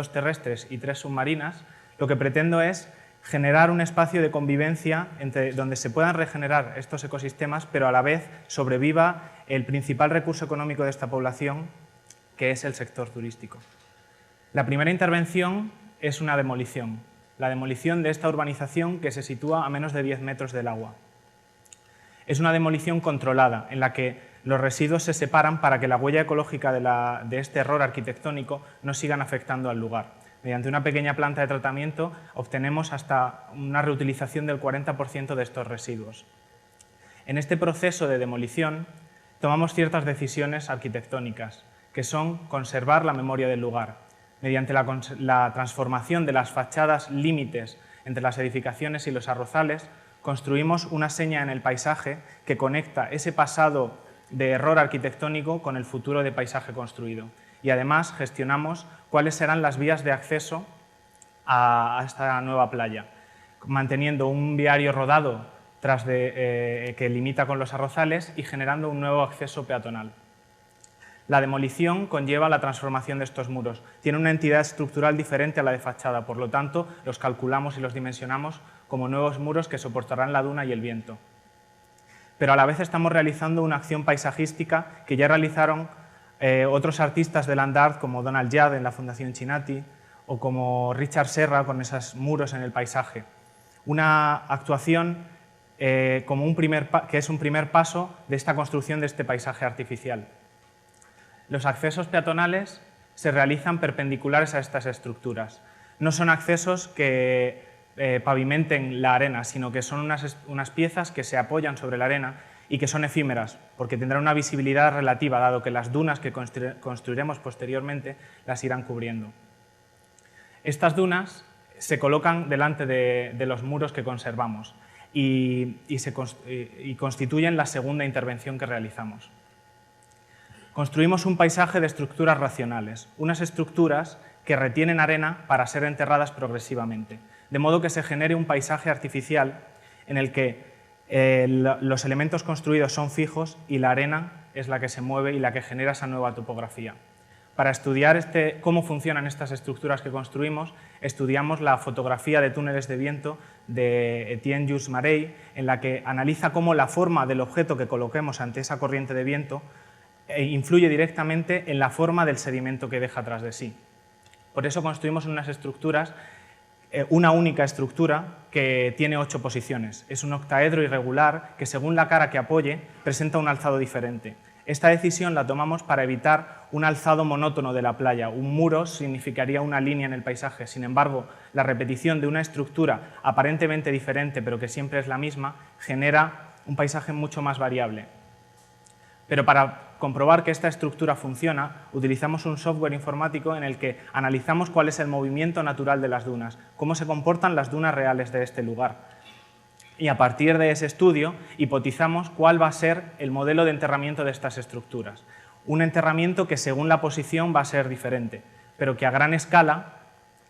terrestres y 3 submarinas. Lo que pretendo es generar un espacio de convivencia donde se puedan regenerar estos ecosistemas, pero a la vez sobreviva el principal recurso económico de esta población, que es el sector turístico. La primera intervención es una demolición, la demolición de esta urbanización que se sitúa a menos de 10 metros del agua. Es una demolición controlada, en la que los residuos se separan para que la huella ecológica de este error arquitectónico no sigan afectando al lugar. Mediante una pequeña planta de tratamiento obtenemos hasta una reutilización del 40% de estos residuos. En este proceso de demolición tomamos ciertas decisiones arquitectónicas, que son conservar la memoria del lugar. Mediante la transformación de las fachadas límites entre las edificaciones y los arrozales, construimos una seña en el paisaje que conecta ese pasado de error arquitectónico con el futuro de paisaje construido. Y además gestionamos cuáles serán las vías de acceso a esta nueva playa, manteniendo un viario rodado que limita con los arrozales y generando un nuevo acceso peatonal. La demolición conlleva la transformación de estos muros. Tiene una entidad estructural diferente a la de fachada, por lo tanto, los calculamos y los dimensionamos como nuevos muros que soportarán la duna y el viento. Pero a la vez estamos realizando una acción paisajística que ya realizaron otros artistas del land art como Donald Judd en la Fundación Chinati o como Richard Serra con esos muros en el paisaje. Una actuación que es un primer paso de esta construcción de este paisaje artificial. Los accesos peatonales se realizan perpendiculares a estas estructuras. No son accesos que pavimenten la arena, sino que son unas piezas que se apoyan sobre la arena y que son efímeras, porque tendrán una visibilidad relativa, dado que las dunas que construiremos posteriormente las irán cubriendo. Estas dunas se colocan delante de los muros que conservamos y constituyen la segunda intervención que realizamos. Construimos un paisaje de estructuras racionales, unas estructuras que retienen arena para ser enterradas progresivamente, de modo que se genere un paisaje artificial en el que los elementos construidos son fijos y la arena es la que se mueve y la que genera esa nueva topografía. Para estudiar cómo funcionan estas estructuras que construimos, estudiamos la fotografía de túneles de viento de Etienne Jules Marey, en la que analiza cómo la forma del objeto que coloquemos ante esa corriente de viento influye directamente en la forma del sedimento que deja tras de sí. Por eso construimos unas estructuras, una única estructura que tiene 8 posiciones. Es un octaedro irregular que, según la cara que apoye, presenta un alzado diferente. Esta decisión la tomamos para evitar un alzado monótono de la playa. Un muro significaría una línea en el paisaje. Sin embargo, la repetición de una estructura aparentemente diferente, pero que siempre es la misma, genera un paisaje mucho más variable. Pero para comprobar que esta estructura funciona, utilizamos un software informático en el que analizamos cuál es el movimiento natural de las dunas, cómo se comportan las dunas reales de este lugar. Y a partir de ese estudio, hipotizamos cuál va a ser el modelo de enterramiento de estas estructuras. Un enterramiento que, según la posición, va a ser diferente, pero que a gran escala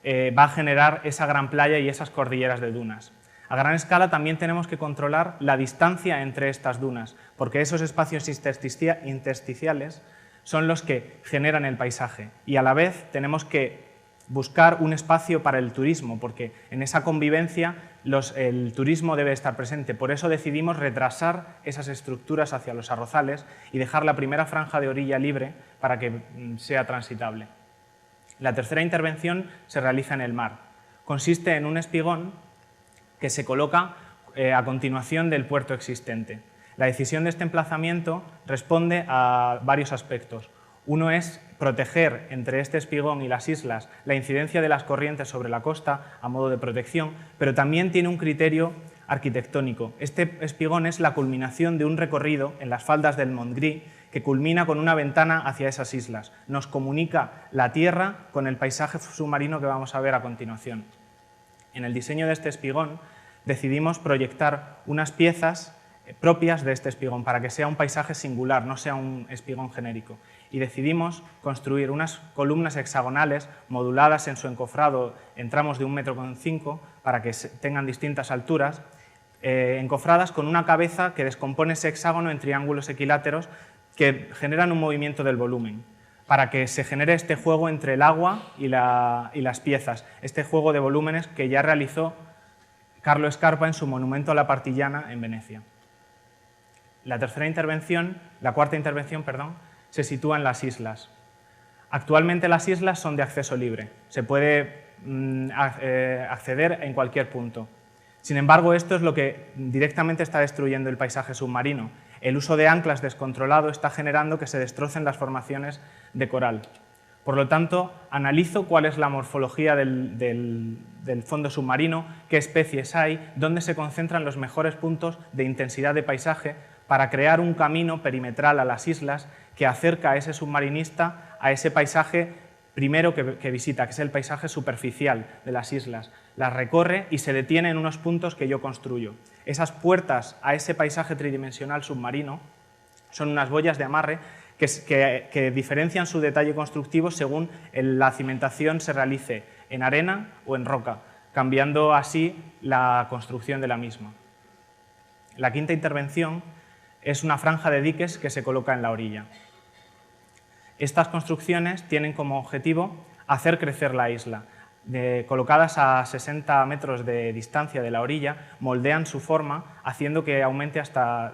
va a generar esa gran playa y esas cordilleras de dunas. A gran escala también tenemos que controlar la distancia entre estas dunas, porque esos espacios intersticiales son los que generan el paisaje. Y a la vez tenemos que buscar un espacio para el turismo, porque en esa convivencia el turismo debe estar presente. Por eso decidimos retrasar esas estructuras hacia los arrozales y dejar la primera franja de orilla libre para que sea transitable. La tercera intervención se realiza en el mar. Consiste en un espigón que se coloca a continuación del puerto existente. La decisión de este emplazamiento responde a varios aspectos. Uno es proteger entre este espigón y las islas la incidencia de las corrientes sobre la costa a modo de protección, pero también tiene un criterio arquitectónico. Este espigón es la culminación de un recorrido en las faldas del Mont Gris que culmina con una ventana hacia esas islas. Nos comunica la tierra con el paisaje submarino que vamos a ver a continuación. En el diseño de este espigón decidimos proyectar unas piezas propias de este espigón para que sea un paisaje singular, no sea un espigón genérico. Y decidimos construir unas columnas hexagonales moduladas en su encofrado en tramos de 1,5 m para que tengan distintas alturas, encofradas con una cabeza que descompone ese hexágono en triángulos equiláteros que generan un movimiento del volumen, para que se genere este juego entre el agua y las piezas, este juego de volúmenes que ya realizó Carlo Scarpa en su monumento a la Partillana en Venecia. La cuarta intervención, se sitúa en las islas. Actualmente las islas son de acceso libre, se puede acceder en cualquier punto. Sin embargo, esto es lo que directamente está destruyendo el paisaje submarino. El uso de anclas descontrolado está generando que se destrocen las formaciones de coral. Por lo tanto, analizo cuál es la morfología del fondo submarino, qué especies hay, dónde se concentran los mejores puntos de intensidad de paisaje para crear un camino perimetral a las islas que acerca a ese submarinista a ese paisaje primero que visita, que es el paisaje superficial de las islas. Las recorre y se detiene en unos puntos que yo construyo. Esas puertas a ese paisaje tridimensional submarino son unas boyas de amarre que diferencian su detalle constructivo según la cimentación se realice en arena o en roca, cambiando así la construcción de la misma. La quinta intervención es una franja de diques que se coloca en la orilla. Estas construcciones tienen como objetivo hacer crecer la isla. Colocadas a 60 metros de distancia de la orilla, moldean su forma, haciendo que aumente hasta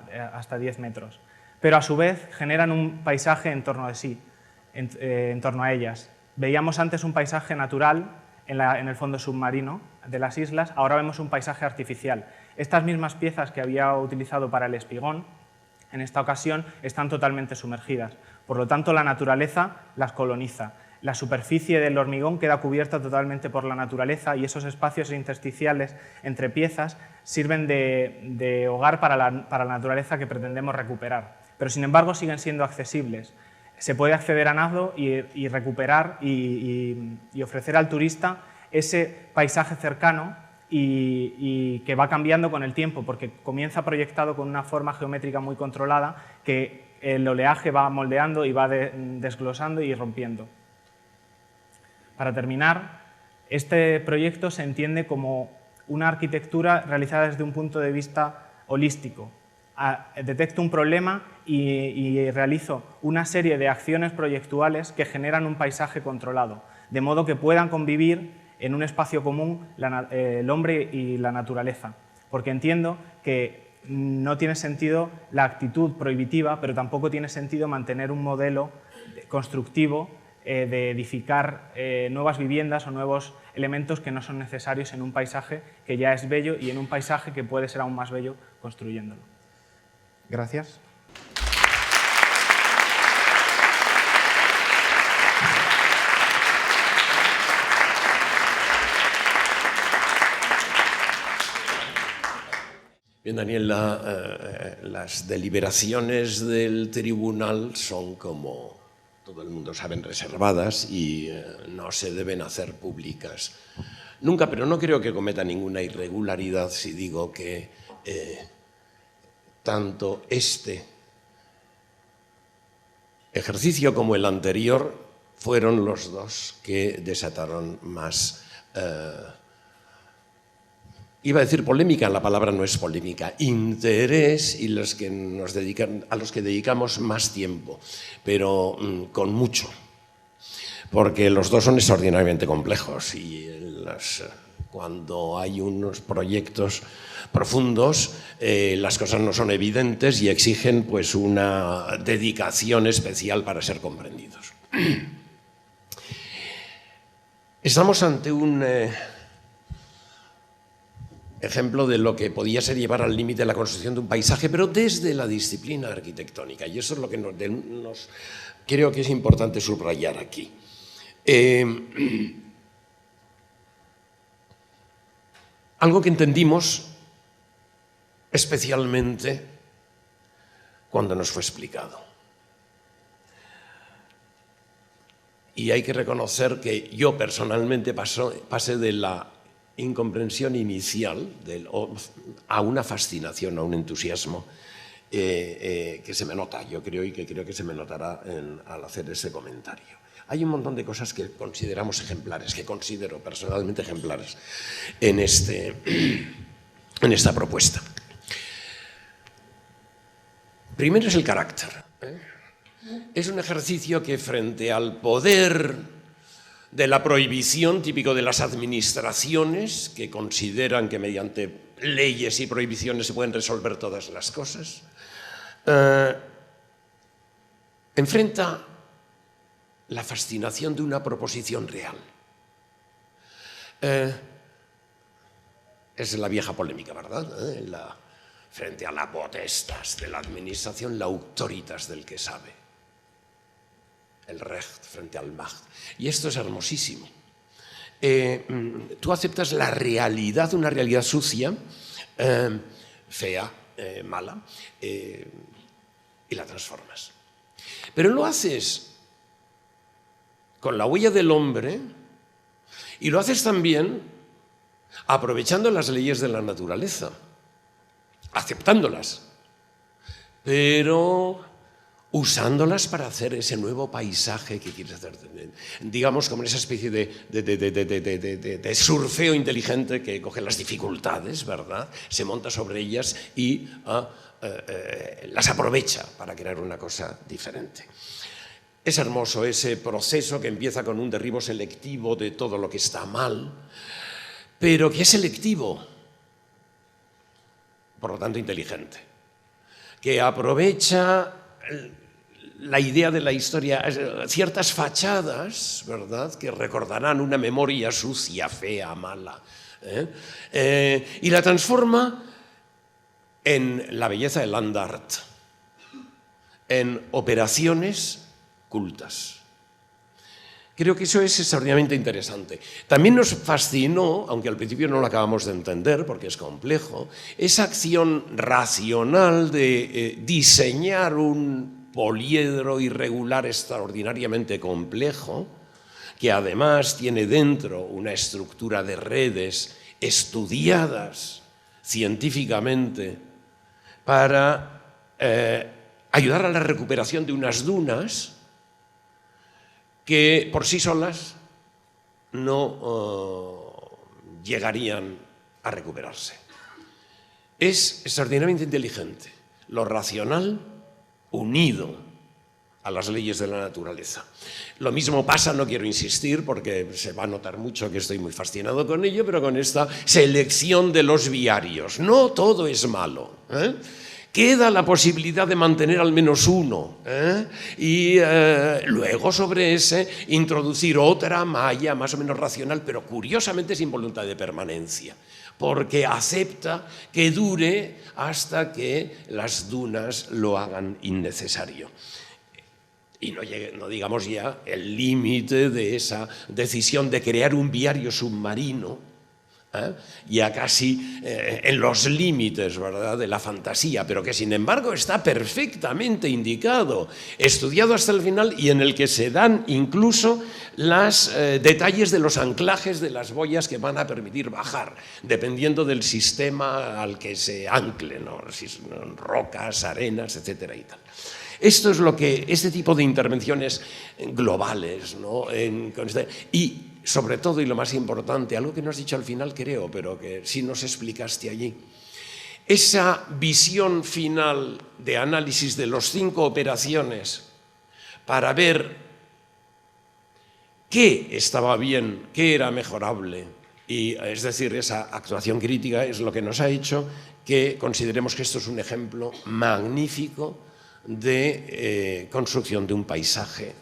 10 metros. Pero a su vez generan un paisaje en torno de sí, en torno a ellas. Veíamos antes un paisaje natural en el fondo submarino de las islas, ahora vemos un paisaje artificial. Estas mismas piezas que había utilizado para el espigón, en esta ocasión están totalmente sumergidas. Por lo tanto, la naturaleza las coloniza. La superficie del hormigón queda cubierta totalmente por la naturaleza y esos espacios intersticiales entre piezas sirven de hogar para la naturaleza que pretendemos recuperar. Pero, sin embargo, siguen siendo accesibles. Se puede acceder a nado y recuperar y ofrecer al turista ese paisaje cercano y que va cambiando con el tiempo, porque comienza proyectado con una forma geométrica muy controlada que el oleaje va moldeando y va desglosando y rompiendo. Para terminar, este proyecto se entiende como una arquitectura realizada desde un punto de vista holístico. Detecto un problema y realizo una serie de acciones proyectuales que generan un paisaje controlado, de modo que puedan convivir en un espacio común el hombre y la naturaleza, porque entiendo que no tiene sentido la actitud prohibitiva, pero tampoco tiene sentido mantener un modelo constructivo de edificar nuevas viviendas o nuevos elementos que no son necesarios en un paisaje que ya es bello y en un paisaje que puede ser aún más bello construyéndolo. Gracias. Bien, Daniel, las deliberaciones del tribunal son, como todo el mundo sabe, reservadas y no se deben hacer públicas nunca, pero no creo que cometa ninguna irregularidad si digo que tanto este ejercicio como el anterior fueron los dos que desataron más iba a decir polémica, la palabra no es polémica, interés, y a los que dedicamos más tiempo, pero con mucho, porque los dos son extraordinariamente complejos y cuando hay unos proyectos profundos, las cosas no son evidentes y exigen pues una dedicación especial para ser comprendidos. Estamos ante un ejemplo de lo que podía ser llevar al límite la construcción de un paisaje, pero desde la disciplina arquitectónica, y eso es lo que creo que es importante subrayar aquí. Algo que entendimos especialmente cuando nos fue explicado. Y hay que reconocer que yo personalmente pasé de la incomprensión inicial a una fascinación, a un entusiasmo que se me nota, yo creo, y que creo que se me notará al hacer ese comentario. Hay un montón de cosas que consideramos ejemplares, que considero personalmente ejemplares en esta propuesta. Primero es el carácter. Es un ejercicio que frente al poder de la prohibición, típico de las administraciones, que consideran que mediante leyes y prohibiciones se pueden resolver todas las cosas, enfrenta la fascinación de una proposición real. Es la vieja polémica, ¿verdad? Frente a la potestas de la administración, la autoritas del que sabe. El Recht frente al Macht. Y esto es hermosísimo. Tú aceptas la realidad, una realidad sucia, fea, mala, y la transformas. Pero lo haces con la huella del hombre y lo haces también aprovechando las leyes de la naturaleza, aceptándolas, pero usándolas para hacer ese nuevo paisaje que quieres hacer. Digamos como esa especie de surfeo inteligente que coge las dificultades, ¿verdad? Se monta sobre ellas y las aprovecha para crear una cosa diferente. Es hermoso ese proceso que empieza con un derribo selectivo de todo lo que está mal, pero que es selectivo, por lo tanto inteligente, que aprovecha la idea de la historia, ciertas fachadas, ¿verdad?, que recordarán una memoria sucia, fea, mala, y la transforma en la belleza del land art, en operaciones cultas. Creo que eso es extraordinariamente interesante. También nos fascinó, aunque al principio no lo acabamos de entender porque es complejo, esa acción racional de diseñar un poliedro irregular extraordinariamente complejo, que además tiene dentro una estructura de redes estudiadas científicamente para ayudar a la recuperación de unas dunas que por sí solas no llegarían a recuperarse. Es extraordinariamente inteligente, lo racional unido a las leyes de la naturaleza. Lo mismo pasa, no quiero insistir porque se va a notar mucho que estoy muy fascinado con ello, pero con esta selección de los viarios. No todo es malo, Queda la posibilidad de mantener al menos uno y luego sobre ese introducir otra malla más o menos racional, pero curiosamente sin voluntad de permanencia, porque acepta que dure hasta que las dunas lo hagan innecesario. Y no digamos ya el límite de esa decisión de crear un viario submarino, ya casi en los límites, ¿verdad?, de la fantasía, pero que sin embargo está perfectamente indicado, estudiado hasta el final y en el que se dan incluso los detalles de los anclajes de las boyas que van a permitir bajar, dependiendo del sistema al que se ancle, ¿no? Si son rocas, arenas, etcétera y tal. Esto es lo que, este tipo de intervenciones globales, ¿no? Y sobre todo, y lo más importante, algo que no has dicho al final creo, pero que sí nos explicaste allí, esa visión final de análisis de las 5 operaciones para ver qué estaba bien, qué era mejorable, y es decir, esa actuación crítica es lo que nos ha hecho que consideremos que esto es un ejemplo magnífico de construcción de un paisaje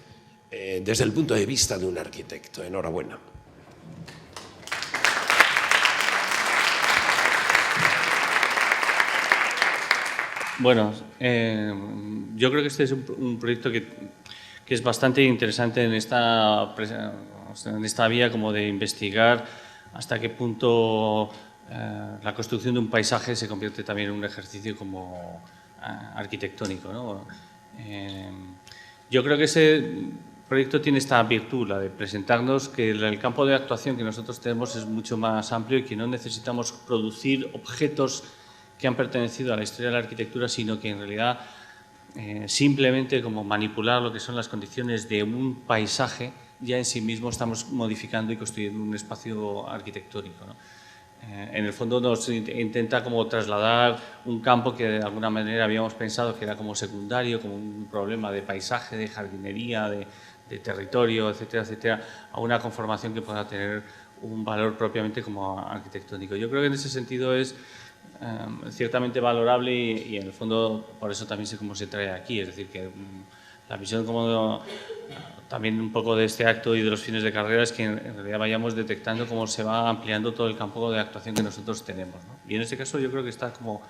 desde el punto de vista de un arquitecto. Enhorabuena. Bueno, yo creo que este es un proyecto que es bastante interesante en esta vía como de investigar hasta qué punto la construcción de un paisaje se convierte también en un ejercicio como arquitectónico, ¿no? Yo creo que ese proyecto tiene esta virtud, la de presentarnos que el campo de actuación que nosotros tenemos es mucho más amplio y que no necesitamos producir objetos que han pertenecido a la historia de la arquitectura, sino que en realidad simplemente como manipular lo que son las condiciones de un paisaje, ya en sí mismo estamos modificando y construyendo un espacio arquitectónico, ¿no? en el fondo nos intenta como trasladar un campo que de alguna manera habíamos pensado que era como secundario, como un problema de paisaje, de jardinería, de territorio, etcétera, etcétera, a una conformación que pueda tener un valor propiamente como arquitectónico. Yo creo que en ese sentido es ciertamente valorable y en el fondo por eso también sé cómo se trae aquí, es decir, que la visión como también un poco de este acto y de los fines de carrera es que en realidad vayamos detectando cómo se va ampliando todo el campo de actuación que nosotros tenemos, ¿no? Y en este caso yo creo que está como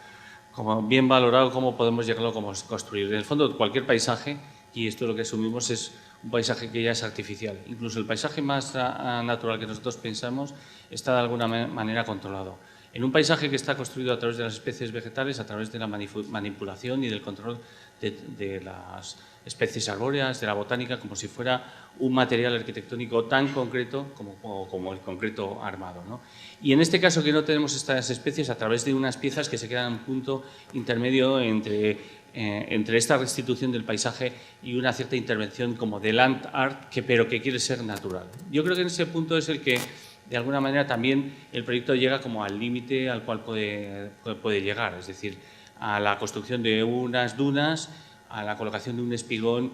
bien valorado cómo podemos llegarlo a construir. En el fondo cualquier paisaje, y esto es lo que asumimos, es un paisaje que ya es artificial. Incluso el paisaje más natural que nosotros pensamos está de alguna manera controlado. En un paisaje que está construido a través de las especies vegetales, a través de la manipulación y del control de las especies arbóreas, de la botánica, como si fuera un material arquitectónico tan concreto como el concreto armado, ¿no? Y en este caso que no tenemos estas especies, a través de unas piezas que se quedan en un punto intermedio entre esta restitución del paisaje y una cierta intervención como de land art, pero que quiere ser natural. Yo creo que en ese punto es el que, de alguna manera, también el proyecto llega como al límite al cual puede llegar, es decir, a la construcción de unas dunas, a la colocación de un espigón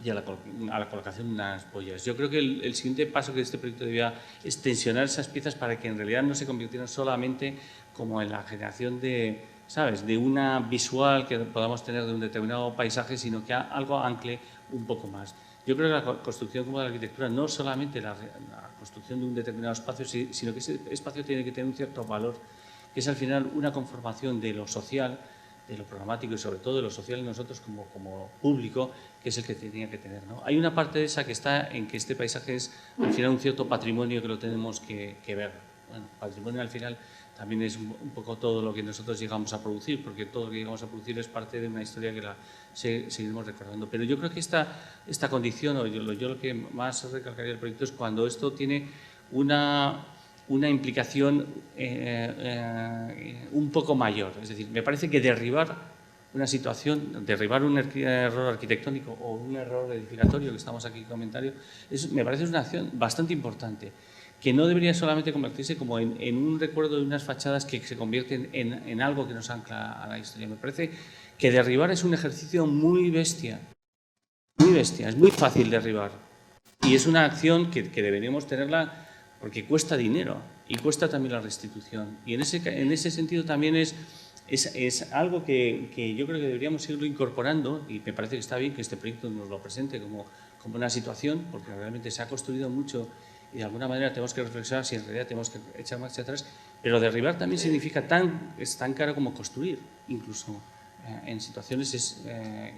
y a la colocación de unas boyas. Yo creo que el siguiente paso que este proyecto debía es tensionar esas piezas para que en realidad no se convirtieran solamente como en la generación de, ¿sabes?, de una visual que podamos tener de un determinado paisaje, sino que algo ancle un poco más. Yo creo que la construcción como de la arquitectura no solamente la construcción de un determinado espacio, sino que ese espacio tiene que tener un cierto valor, que es al final una conformación de lo social, de lo programático y sobre todo de lo social en nosotros como público, que es el que tenía que tener, ¿no? Hay una parte de esa que está en que este paisaje es al final un cierto patrimonio que lo tenemos que ver. Bueno, patrimonio al final también es un poco todo lo que nosotros llegamos a producir, porque todo lo que llegamos a producir es parte de una historia que seguiremos recordando. Pero yo creo que esta condición, o yo lo que más recalcaría del proyecto es cuando esto tiene una implicación un poco mayor. Es decir, me parece que derribar una situación, derribar un error arquitectónico o un error edificatorio, que estamos aquí en comentario, me parece una acción bastante importante, que no debería solamente convertirse como en un recuerdo de unas fachadas que se convierten en algo que nos ancla a la historia. Me parece que derribar es un ejercicio muy bestia, es muy fácil derribar. Y es una acción que deberíamos tenerla porque cuesta dinero y cuesta también la restitución. Y en ese sentido también es algo que yo creo que deberíamos irlo incorporando, y me parece que está bien que este proyecto nos lo presente como una situación, porque realmente se ha construido mucho y de alguna manera tenemos que reflexionar si en realidad tenemos que echar marcha atrás, pero derribar también significa es tan caro como construir, incluso en situaciones es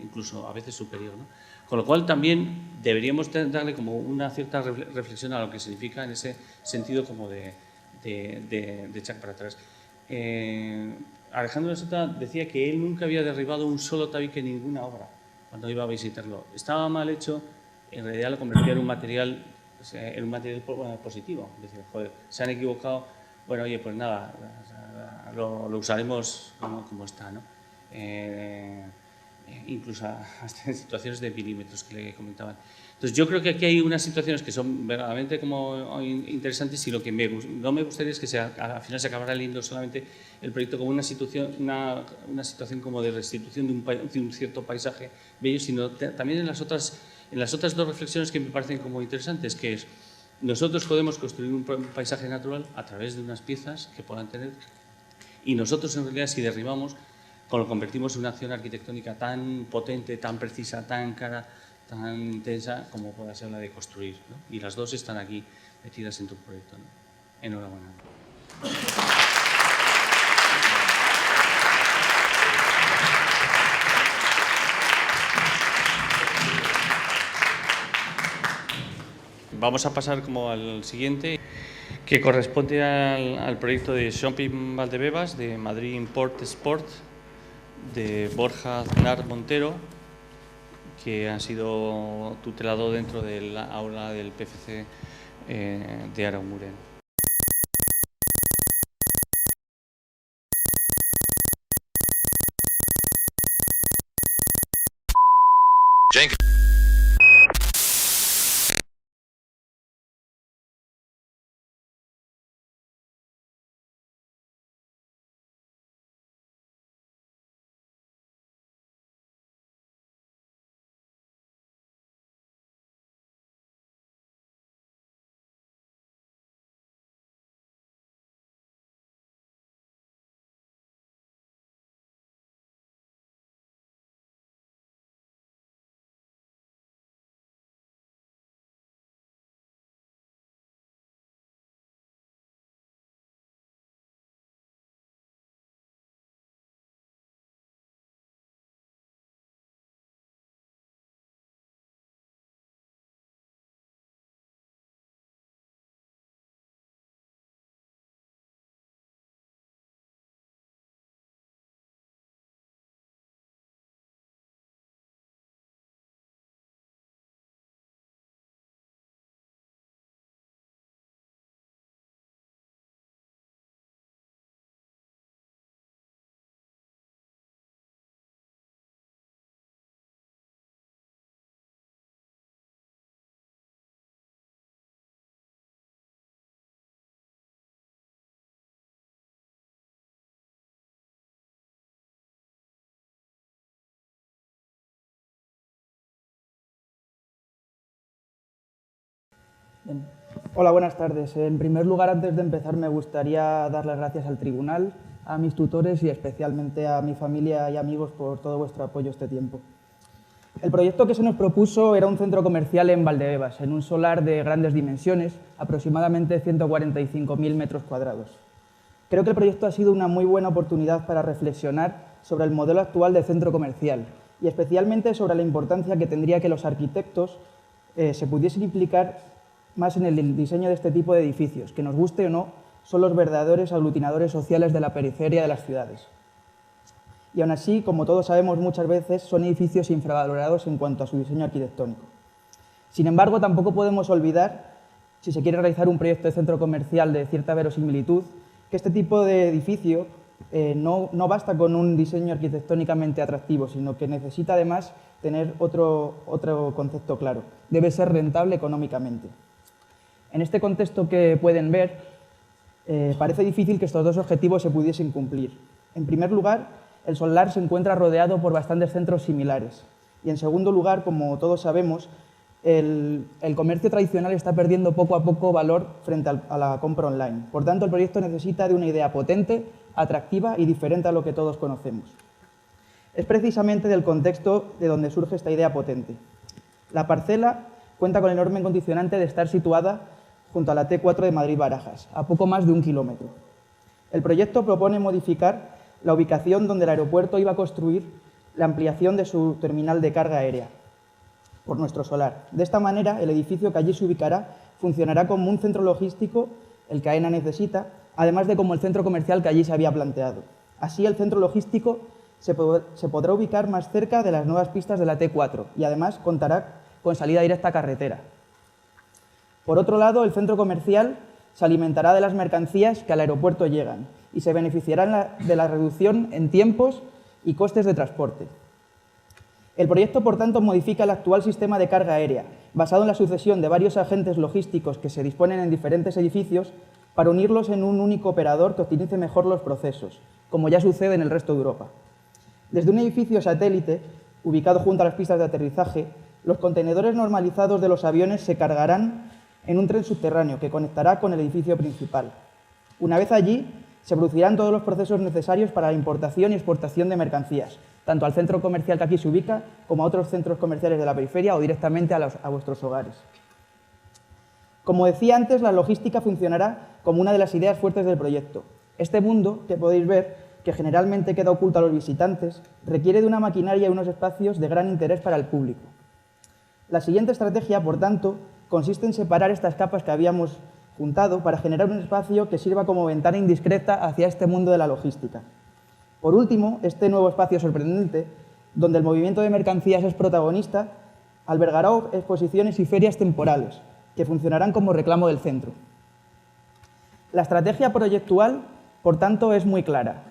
incluso a veces superior, ¿no? Con lo cual también deberíamos darle como una cierta reflexión a lo que significa en ese sentido como de echar para atrás. Alejandro Sota decía que él nunca había derribado un solo tabique en ninguna obra cuando iba a visitarlo. Estaba mal hecho, en realidad lo convertía en un material positivo. Es decir, joder, se han equivocado, bueno, oye, pues nada, lo usaremos como está, ¿no? Incluso hasta en situaciones de milímetros que le comentaban. Entonces yo creo que aquí hay unas situaciones que son verdaderamente como interesantes, y lo que no me gustaría es que al final se acabara leyendo solamente el proyecto como una situación como de restitución de un cierto paisaje bello, sino también en las otras dos reflexiones que me parecen como interesantes, que es nosotros podemos construir un paisaje natural a través de unas piezas que puedan tener, y nosotros en realidad si derribamos lo convertimos en una acción arquitectónica tan potente, tan precisa, tan cara, tan intensa como pueda ser la de construir, ¿no? Y las dos están aquí metidas en tu proyecto, ¿no? Enhorabuena. Vamos a pasar como al siguiente, que corresponde al proyecto de Shopping Valdebebas, de Madrid Import Sport, de Borja Aznar Montero, que ha sido tutelado dentro del aula del PFC de Araumuren. Bien. Hola, buenas tardes. En primer lugar, antes de empezar, me gustaría dar las gracias al tribunal, a mis tutores y especialmente a mi familia y amigos por todo vuestro apoyo este tiempo. El proyecto que se nos propuso era un centro comercial en Valdebebas, en un solar de grandes dimensiones, aproximadamente 145.000 metros cuadrados. Creo que el proyecto ha sido una muy buena oportunidad para reflexionar sobre el modelo actual de centro comercial y especialmente sobre la importancia que tendría que los arquitectos se pudiesen implicar más en el diseño de este tipo de edificios, que nos guste o no, son los verdaderos aglutinadores sociales de la periferia de las ciudades. Y aún así, como todos sabemos muchas veces, son edificios infravalorados en cuanto a su diseño arquitectónico. Sin embargo, tampoco podemos olvidar, si se quiere realizar un proyecto de centro comercial de cierta verosimilitud, que este tipo de edificio no basta con un diseño arquitectónicamente atractivo, sino que necesita además tener otro concepto claro. Debe ser rentable económicamente. En este contexto que pueden ver, parece difícil que estos dos objetivos se pudiesen cumplir. En primer lugar, el solar se encuentra rodeado por bastantes centros similares. Y en segundo lugar, como todos sabemos, el comercio tradicional está perdiendo poco a poco valor frente a la compra online. Por tanto, el proyecto necesita de una idea potente, atractiva y diferente a lo que todos conocemos. Es precisamente del contexto de donde surge esta idea potente. La parcela cuenta con el enorme condicionante de estar situada junto a la T4 de Madrid-Barajas, a poco más de 1 kilómetro. El proyecto propone modificar la ubicación donde el aeropuerto iba a construir la ampliación de su terminal de carga aérea por nuestro solar. De esta manera, el edificio que allí se ubicará funcionará como un centro logístico, el que AENA necesita, además de como el centro comercial que allí se había planteado. Así, el centro logístico se podrá ubicar más cerca de las nuevas pistas de la T4 y además contará con salida directa a carretera. Por otro lado, el centro comercial se alimentará de las mercancías que al aeropuerto llegan y se beneficiará de la reducción en tiempos y costes de transporte. El proyecto, por tanto, modifica el actual sistema de carga aérea, basado en la sucesión de varios agentes logísticos que se disponen en diferentes edificios para unirlos en un único operador que optimice mejor los procesos, como ya sucede en el resto de Europa. Desde un edificio satélite, ubicado junto a las pistas de aterrizaje, los contenedores normalizados de los aviones se cargarán en un tren subterráneo que conectará con el edificio principal. Una vez allí, se producirán todos los procesos necesarios para la importación y exportación de mercancías, tanto al centro comercial que aquí se ubica, como a otros centros comerciales de la periferia o directamente a vuestros hogares. Como decía antes, la logística funcionará como una de las ideas fuertes del proyecto. Este mundo, que podéis ver, que generalmente queda oculto a los visitantes, requiere de una maquinaria y unos espacios de gran interés para el público. La siguiente estrategia, por tanto, consiste en separar estas capas que habíamos juntado para generar un espacio que sirva como ventana indiscreta hacia este mundo de la logística. Por último, este nuevo espacio sorprendente, donde el movimiento de mercancías es protagonista, albergará exposiciones y ferias temporales, que funcionarán como reclamo del centro. La estrategia proyectual, por tanto, es muy clara.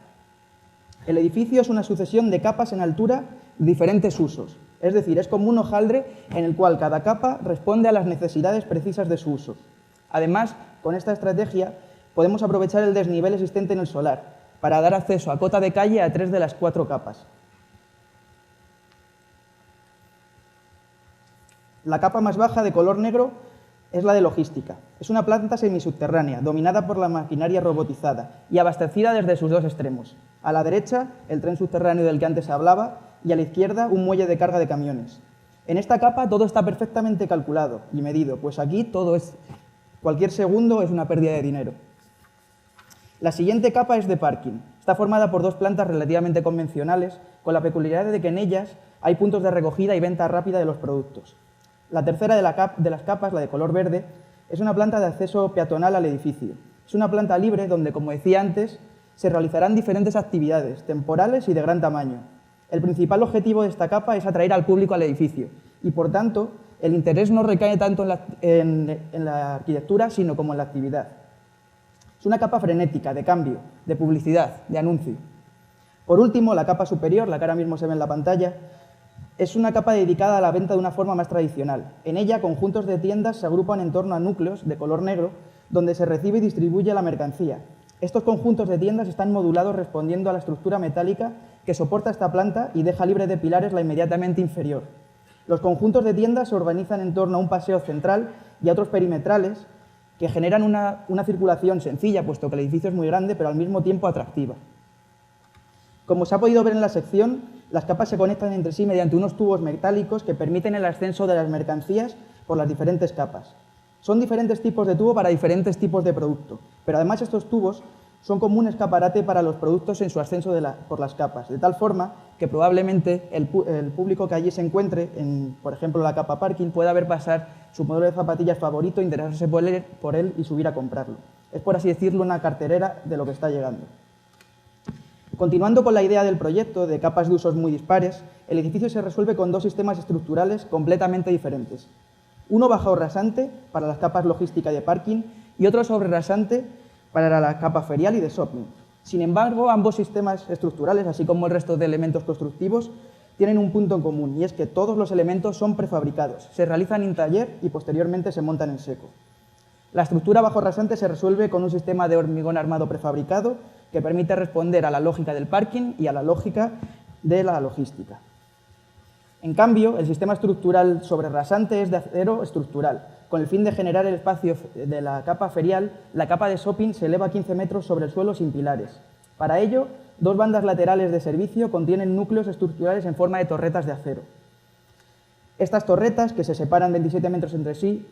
El edificio es una sucesión de capas en altura de diferentes usos, es decir, es como un hojaldre en el cual cada capa responde a las necesidades precisas de su uso. Además, con esta estrategia podemos aprovechar el desnivel existente en el solar para dar acceso a cota de calle a 3 de las 4 capas. La capa más baja, de color negro, es la de logística. Es una planta semisubterránea, dominada por la maquinaria robotizada y abastecida desde sus dos extremos. A la derecha, el tren subterráneo del que antes hablaba, y a la izquierda, un muelle de carga de camiones. En esta capa todo está perfectamente calculado y medido, pues aquí cualquier segundo es una pérdida de dinero. La siguiente capa es de parking. Está formada por 2 plantas relativamente convencionales, con la peculiaridad de que en ellas hay puntos de recogida y venta rápida de los productos. La tercera de las capas, la de color verde, es una planta de acceso peatonal al edificio. Es una planta libre donde, como decía antes, se realizarán diferentes actividades, temporales y de gran tamaño. El principal objetivo de esta capa es atraer al público al edificio y, por tanto, el interés no recae tanto en la arquitectura, sino como en la actividad. Es una capa frenética, de cambio, de publicidad, de anuncio. Por último, la capa superior, la que ahora mismo se ve en la pantalla, es una capa dedicada a la venta de una forma más tradicional. En ella, conjuntos de tiendas se agrupan en torno a núcleos de color negro, donde se recibe y distribuye la mercancía. Estos conjuntos de tiendas están modulados respondiendo a la estructura metálica que soporta esta planta y deja libre de pilares la inmediatamente inferior. Los conjuntos de tiendas se organizan en torno a un paseo central y a otros perimetrales que generan una circulación sencilla, puesto que el edificio es muy grande, pero al mismo tiempo atractiva. Como se ha podido ver en la sección, las capas se conectan entre sí mediante unos tubos metálicos que permiten el ascenso de las mercancías por las diferentes capas. Son diferentes tipos de tubo para diferentes tipos de producto, pero además estos tubos son como un escaparate para los productos en su ascenso por las capas, de tal forma que probablemente el público que allí se encuentre, en, por ejemplo, la capa parking, pueda ver pasar su modelo de zapatillas favorito, interesarse por él y subir a comprarlo. Es, por así decirlo, una carterera de lo que está llegando. Continuando con la idea del proyecto de capas de usos muy dispares, el edificio se resuelve con dos sistemas estructurales completamente diferentes. Uno bajo rasante para las capas logística y de parking y otro sobre rasante para la capa ferial y de shopping. Sin embargo, ambos sistemas estructurales, así como el resto de elementos constructivos, tienen un punto en común, y es que todos los elementos son prefabricados, se realizan en taller y posteriormente se montan en seco. La estructura bajo rasante se resuelve con un sistema de hormigón armado prefabricado que permite responder a la lógica del parking y a la lógica de la logística. En cambio, el sistema estructural sobre rasante es de acero estructural. Con el fin de generar el espacio de la capa ferial, la capa de shopping se eleva 15 metros sobre el suelo sin pilares. Para ello, dos bandas laterales de servicio contienen núcleos estructurales en forma de torretas de acero. Estas torretas, que se separan 27 metros entre sí,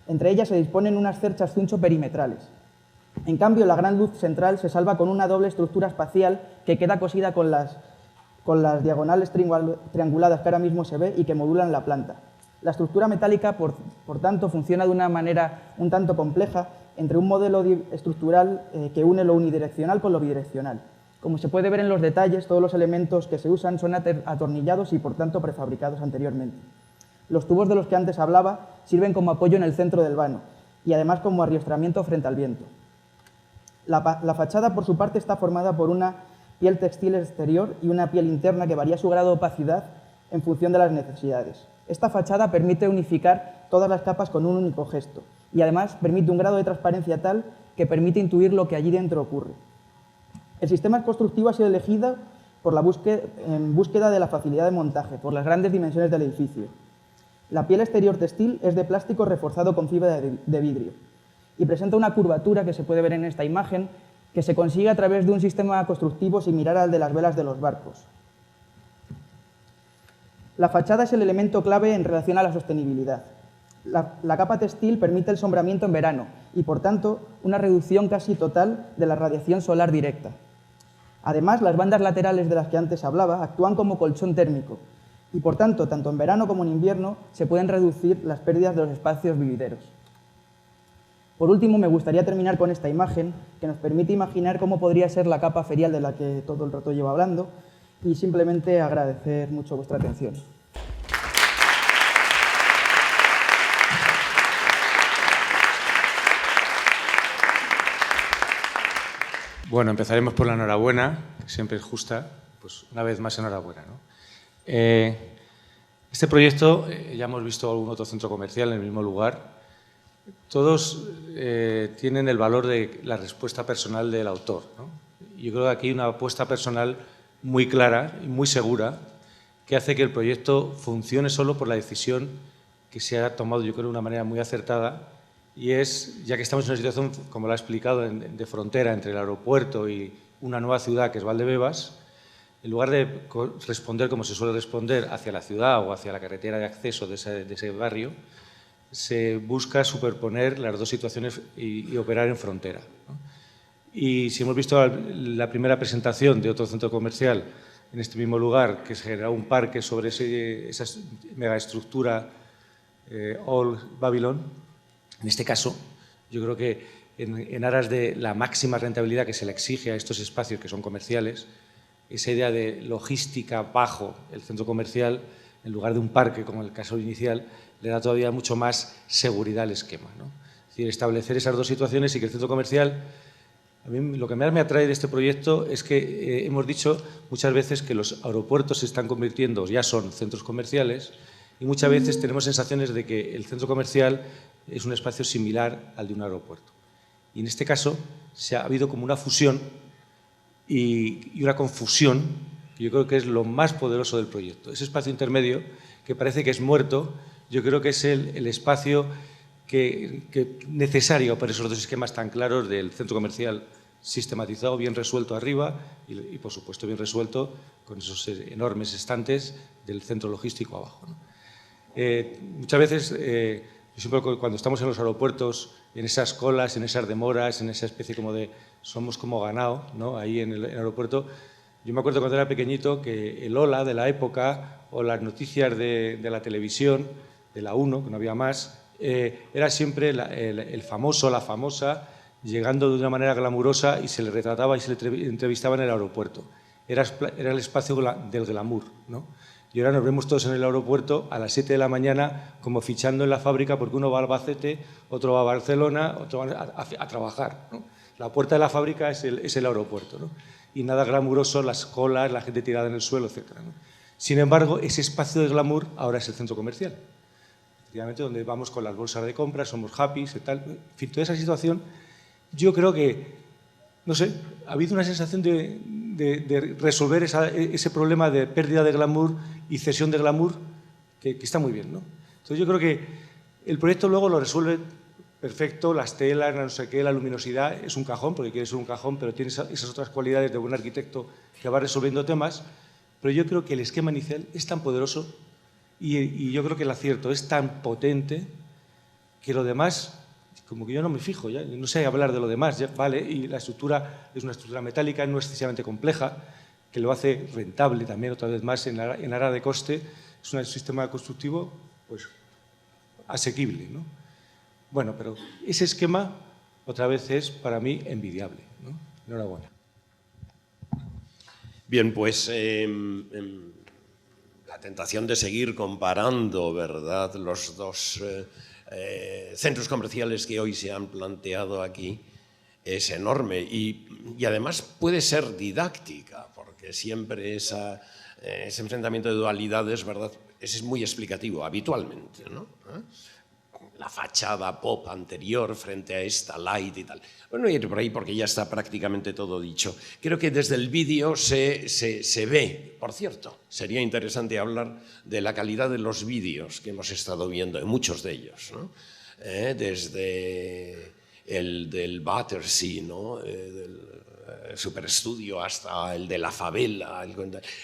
entre ellas se disponen unas cerchas zuncho perimetrales. En cambio, la gran luz central se salva con una doble estructura espacial que queda cosida con las diagonales trianguladas que ahora mismo se ve y que modulan la planta. La estructura metálica, por tanto, funciona de una manera un tanto compleja entre un modelo estructural que une lo unidireccional con lo bidireccional. Como se puede ver en los detalles, todos los elementos que se usan son atornillados y, por tanto, prefabricados anteriormente. Los tubos de los que antes hablaba sirven como apoyo en el centro del vano y además como arriostramiento frente al viento. La fachada, por su parte, está formada por una piel textil exterior y una piel interna que varía su grado de opacidad en función de las necesidades. Esta fachada permite unificar todas las capas con un único gesto y además permite un grado de transparencia tal que permite intuir lo que allí dentro ocurre. El sistema constructivo ha sido elegido en búsqueda de la facilidad de montaje, por las grandes dimensiones del edificio. La piel exterior textil es de plástico reforzado con fibra de vidrio y presenta una curvatura que se puede ver en esta imagen que se consigue a través de un sistema constructivo similar al de las velas de los barcos. La fachada es el elemento clave en relación a la sostenibilidad. La capa textil permite el sombramiento en verano y, por tanto, una reducción casi total de la radiación solar directa. Además, las bandas laterales de las que antes hablaba actúan como colchón térmico y, por tanto, tanto en verano como en invierno se pueden reducir las pérdidas de los espacios vivideros. Por último, me gustaría terminar con esta imagen que nos permite imaginar cómo podría ser la capa ferial de la que todo el rato llevo hablando y simplemente agradecer mucho vuestra atención. Bueno, empezaremos por la enhorabuena, que siempre es justa. Pues una vez más enhorabuena, ¿no? Este proyecto, ya hemos visto algún otro centro comercial en el mismo lugar. Todos tienen el valor de la respuesta personal del autor, ¿no? Yo creo que aquí hay una apuesta personal muy clara y muy segura que hace que el proyecto funcione solo por la decisión que se ha tomado, yo creo, de una manera muy acertada, y es, ya que estamos en una situación, como lo ha explicado, de frontera entre el aeropuerto y una nueva ciudad que es Valdebebas, en lugar de responder como se suele responder hacia la ciudad o hacia la carretera de acceso de ese barrio, se busca superponer las dos situaciones y operar en frontera, ¿no? Y si hemos visto la primera presentación de otro centro comercial en este mismo lugar, que se generó un parque sobre esa megaestructura Old Babylon, en este caso yo creo que en aras de la máxima rentabilidad que se le exige a estos espacios que son comerciales, esa idea de logística bajo el centro comercial, en lugar de un parque como el caso inicial, le da todavía mucho más seguridad al esquema, ¿no? Es decir, establecer esas dos situaciones y que el centro comercial... A mí lo que más me atrae de este proyecto es que hemos dicho muchas veces que los aeropuertos se están convirtiendo, ya son centros comerciales, y muchas veces tenemos sensaciones de que el centro comercial es un espacio similar al de un aeropuerto. Y en este caso ha habido como una fusión y una confusión, que yo creo que es lo más poderoso del proyecto. Ese espacio intermedio que parece que es muerto, yo creo que es el espacio necesario para esos dos esquemas tan claros del centro comercial sistematizado, bien resuelto arriba y por supuesto, bien resuelto con esos enormes estantes del centro logístico abajo, ¿no? Muchas veces, yo siempre cuando estamos en los aeropuertos, en esas colas, en esas demoras, en esa especie como de somos como ganado, ¿no? Ahí en el aeropuerto, yo me acuerdo cuando era pequeñito que el Hola de la época o las noticias de la televisión, de la 1, que no había más, era siempre el famoso, la famosa, llegando de una manera glamurosa y se le retrataba y se le entrevistaba en el aeropuerto. Era el espacio del glamour, ¿no? Y ahora nos vemos todos en el aeropuerto a las 7 de la mañana como fichando en la fábrica porque uno va a Albacete, otro va a Barcelona, otro va a trabajar, ¿no? La puerta de la fábrica es el aeropuerto, ¿no? Y nada glamuroso, las colas, la gente tirada en el suelo, etc., ¿no? Sin embargo, ese espacio de glamour ahora es el centro comercial. Efectivamente, donde vamos con las bolsas de compra, somos happy y tal. En fin, toda esa situación, yo creo que, no sé, ha habido una sensación de resolver ese problema de pérdida de glamour y cesión de glamour que está muy bien, ¿no? Entonces yo creo que el proyecto luego lo resuelve perfecto, las telas, no sé qué, la luminosidad, es un cajón, porque quiere ser un cajón, pero tiene esas otras cualidades de buen arquitecto que va resolviendo temas, pero yo creo que el esquema inicial es tan poderoso y yo creo que el acierto es tan potente que lo demás, como que yo no me fijo, ya no sé hablar de lo demás, ya, vale, y la estructura es una estructura metálica, no es excesivamente compleja, que lo hace rentable también, otra vez más, en área de coste, es un sistema constructivo pues, asequible, ¿no? Bueno, pero ese esquema, otra vez, es para mí envidiable, ¿no? Enhorabuena. Bien, pues la tentación de seguir comparando, ¿verdad?, los dos centros comerciales que hoy se han planteado aquí es enorme y además puede ser didáctica, porque siempre ese enfrentamiento de dualidades, ¿verdad?, es muy explicativo habitualmente, ¿no? La fachada pop anterior frente a esta light y tal. Bueno, ir por ahí porque ya está prácticamente todo dicho. Creo que desde el vídeo se ve, por cierto, sería interesante hablar de la calidad de los vídeos que hemos estado viendo, en muchos de ellos, ¿no? Desde el del Battersea, ¿no? Del Superestudio hasta el de la favela,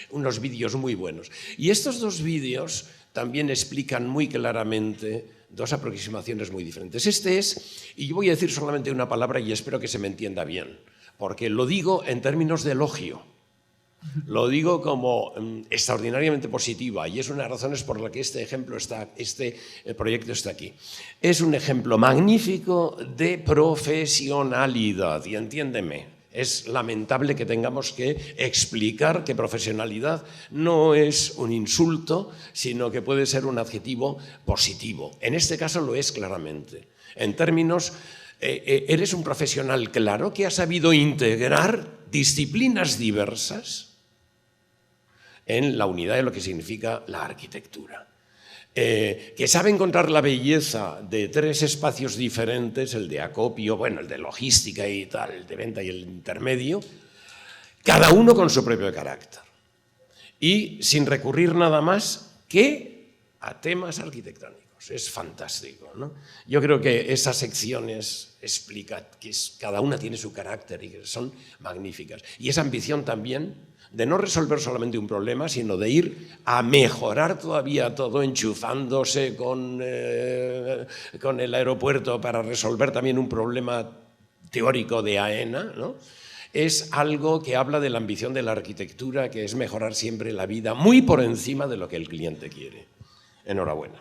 unos vídeos muy buenos. Y estos dos vídeos también explican muy claramente dos aproximaciones muy diferentes. Este es, y yo voy a decir solamente una palabra y espero que se me entienda bien, porque lo digo en términos de elogio, lo digo como extraordinariamente positiva y es una de las razones por la que este proyecto está aquí. Es un ejemplo magnífico de profesionalidad y entiéndeme. Es lamentable que tengamos que explicar que profesionalidad no es un insulto, sino que puede ser un adjetivo positivo. En este caso lo es claramente. En términos, eres un profesional claro que ha sabido integrar disciplinas diversas en la unidad de lo que significa la arquitectura. Que sabe encontrar la belleza de tres espacios diferentes, el de acopio, bueno, el de logística y tal, el de venta y el intermedio, cada uno con su propio carácter. Y sin recurrir nada más que a temas arquitectónicos. Es fantástico, ¿no? Yo creo que esas secciones explican que cada una tiene su carácter y que son magníficas. Y esa ambición también de no resolver solamente un problema, sino de ir a mejorar todavía todo, enchufándose con el aeropuerto para resolver también un problema teórico de AENA, ¿no? Es algo que habla de la ambición de la arquitectura, que es mejorar siempre la vida muy por encima de lo que el cliente quiere. Enhorabuena.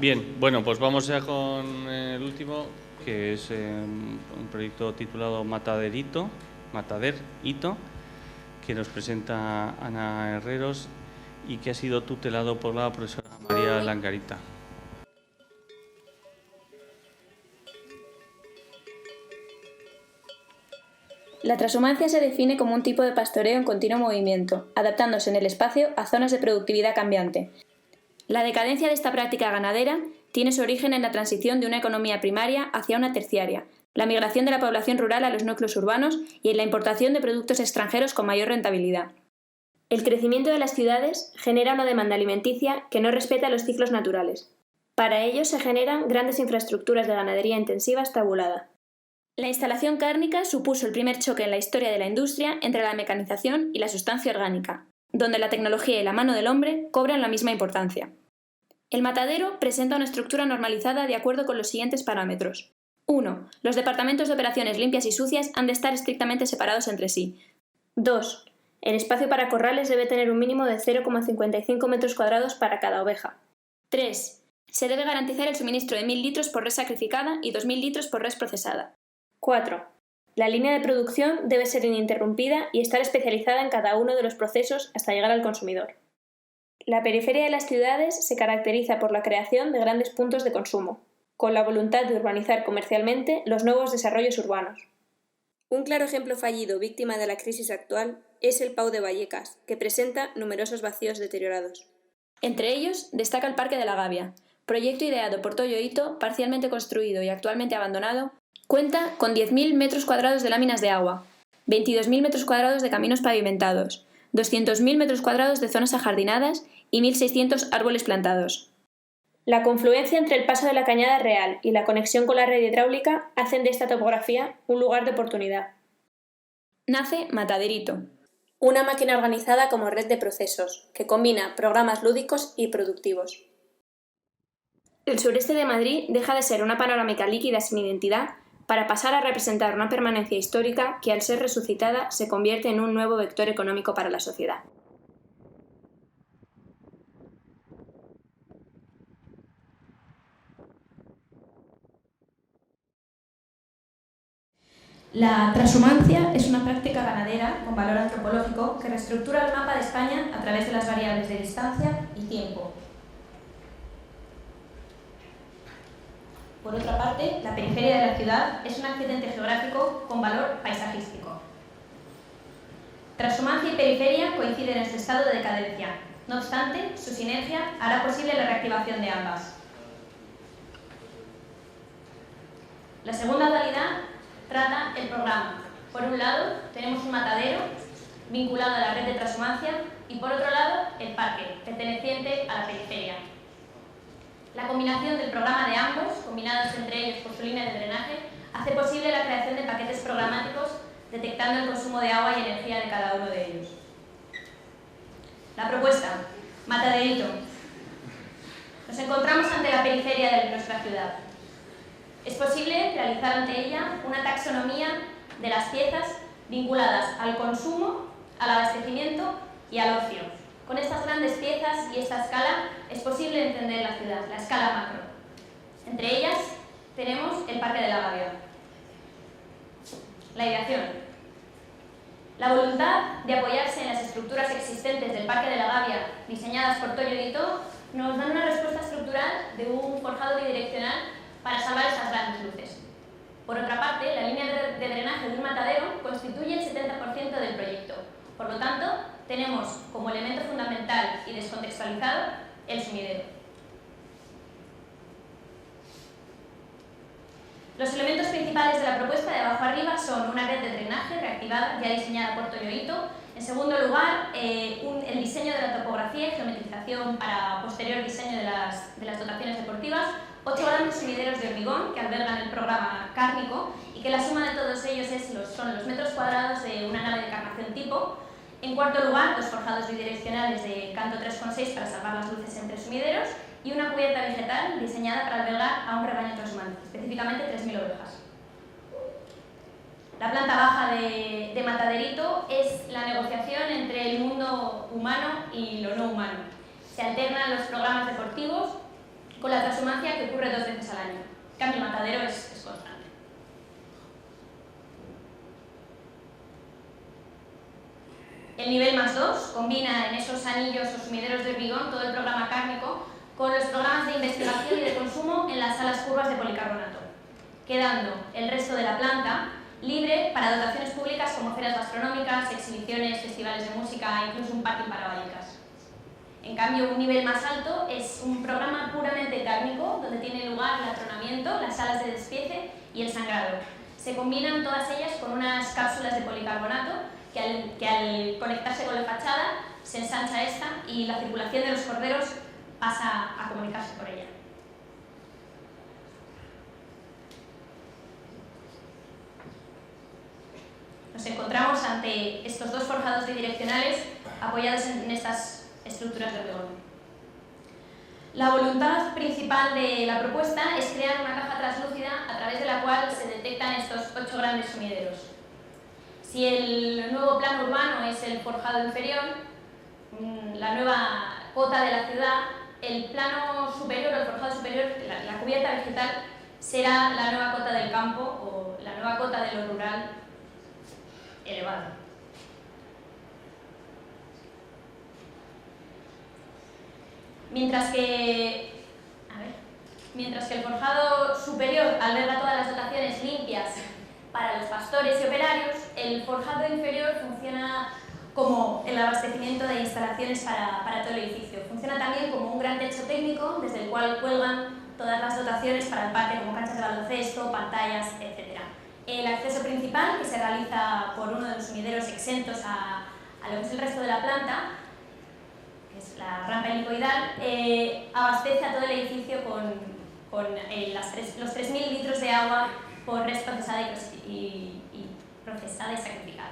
Bien, bueno, pues vamos ya con el último, que es un proyecto titulado Mataderito, que nos presenta Ana Herreros y que ha sido tutelado por la profesora María Langarita. La transhumancia se define como un tipo de pastoreo en continuo movimiento, adaptándose en el espacio a zonas de productividad cambiante. La decadencia de esta práctica ganadera tiene su origen en la transición de una economía primaria hacia una terciaria, la migración de la población rural a los núcleos urbanos y en la importación de productos extranjeros con mayor rentabilidad. El crecimiento de las ciudades genera una demanda alimenticia que no respeta los ciclos naturales. Para ello se generan grandes infraestructuras de ganadería intensiva estabulada. La instalación cárnica supuso el primer choque en la historia de la industria entre la mecanización y la sustancia orgánica, donde la tecnología y la mano del hombre cobran la misma importancia. El matadero presenta una estructura normalizada de acuerdo con los siguientes parámetros. 1. Los departamentos de operaciones limpias y sucias han de estar estrictamente separados entre sí. 2. El espacio para corrales debe tener un mínimo de 0,55 metros cuadrados para cada oveja. 3. Se debe garantizar el suministro de 1.000 litros por res sacrificada y 2.000 litros por res procesada. 4. La línea de producción debe ser ininterrumpida y estar especializada en cada uno de los procesos hasta llegar al consumidor. La periferia de las ciudades se caracteriza por la creación de grandes puntos de consumo, con la voluntad de urbanizar comercialmente los nuevos desarrollos urbanos. Un claro ejemplo fallido víctima de la crisis actual es el Pau de Vallecas, que presenta numerosos vacíos deteriorados. Entre ellos destaca el Parque de la Gavia, proyecto ideado por Toyo Ito, parcialmente construido y actualmente abandonado. Cuenta con 10.000 metros cuadrados de láminas de agua, 22.000 metros cuadrados de caminos pavimentados, 200.000 metros cuadrados de zonas ajardinadas y 1.600 árboles plantados. La confluencia entre el paso de la Cañada Real y la conexión con la red hidráulica hacen de esta topografía un lugar de oportunidad. Nace Mataderito, una máquina organizada como red de procesos, que combina programas lúdicos y productivos. El sureste de Madrid deja de ser una panorámica líquida sin identidad para pasar a representar una permanencia histórica que, al ser resucitada, se convierte en un nuevo vector económico para la sociedad. La transhumancia es una práctica ganadera con valor antropológico que reestructura el mapa de España a través de las variables de distancia y tiempo. Por otra parte, la periferia de la ciudad es un accidente geográfico con valor paisajístico. Transhumancia y periferia coinciden en su estado de decadencia. No obstante, su sinergia hará posible la reactivación de ambas. La segunda dualidad trata el programa. Por un lado, tenemos un matadero vinculado a la red de transhumancia y por otro lado, el parque, perteneciente a la periferia. La combinación del programa de ambos, combinados entre ellos por su línea de drenaje, hace posible la creación de paquetes programáticos detectando el consumo de agua y energía de cada uno de ellos. La propuesta, Mataderito. Nos encontramos ante la periferia de nuestra ciudad. Es posible realizar ante ella una taxonomía de las piezas vinculadas al consumo, al abastecimiento y al ocio. Con estas grandes piezas y esta escala es posible entender la ciudad, la escala macro. Entre ellas tenemos el Parque de la Gavia. La ideación. La voluntad de apoyarse en las estructuras existentes del Parque de la Gavia, diseñadas por Toyo Ito, nos dan una respuesta estructural de un forjado bidireccional para salvar esas grandes luces. Por otra parte, la línea de drenaje de un matadero constituye el 70% del proyecto. Por lo tanto, tenemos como elemento fundamental y descontextualizado el sumidero. Los elementos principales de la propuesta de abajo arriba son una red de drenaje reactivada ya diseñada por Toyo Ito. En segundo lugar, el diseño de la topografía y geometrización para posterior diseño de las dotaciones deportivas. 8 grandes sumideros de hormigón que albergan el programa cárnico y que la suma de todos ellos son los metros cuadrados de una nave de carnación tipo. En cuarto lugar, los forjados bidireccionales de canto 3,6 para salvar las luces entre sumideros y una cubierta vegetal diseñada para albergar a un rebaño transhumante, específicamente 3.000 ovejas. La planta baja de Mataderito es la negociación entre el mundo humano y lo no humano. Se alternan los programas deportivos con la transhumancia que ocurre 2 veces al año. En cambio, el matadero es constante. El nivel más 2 combina en esos anillos o sumideros de hormigón todo el programa cárnico con los programas de investigación y de consumo en las salas curvas de policarbonato, quedando el resto de la planta libre para dotaciones públicas como ferias gastronómicas, exhibiciones, festivales de música e incluso un parking para Vallecas. En cambio, un nivel más alto es un programa puramente cárnico, donde tiene lugar el atronamiento, las salas de despiece y el sangrado. Se combinan todas ellas con unas cápsulas de policarbonato que al conectarse con la fachada se ensancha esta y la circulación de los corderos pasa a comunicarse por ella. Nos encontramos ante estos dos forjados bidireccionales apoyados en estas estructuras de hormigón. La voluntad principal de la propuesta es crear una caja translúcida a través de la cual se detectan estos 8 grandes sumideros. Si el nuevo plano urbano es el forjado inferior, la nueva cota de la ciudad, el plano superior, el forjado superior, la cubierta vegetal, será la nueva cota del campo o la nueva cota de lo rural elevado. Mientras que el forjado superior alberga todas las dotaciones limpias para los pastores y operarios, el forjado inferior funciona como el abastecimiento de instalaciones para todo el edificio. Funciona también como un gran techo técnico desde el cual cuelgan todas las dotaciones para el parque, como canchas de baloncesto, pantallas, etc. El acceso principal, que se realiza por uno de los sumideros exentos a lo que es el resto de la planta, que es la rampa helicoidal, abastece a todo el edificio con los 3.000 litros de agua por res procesada y sacrificada.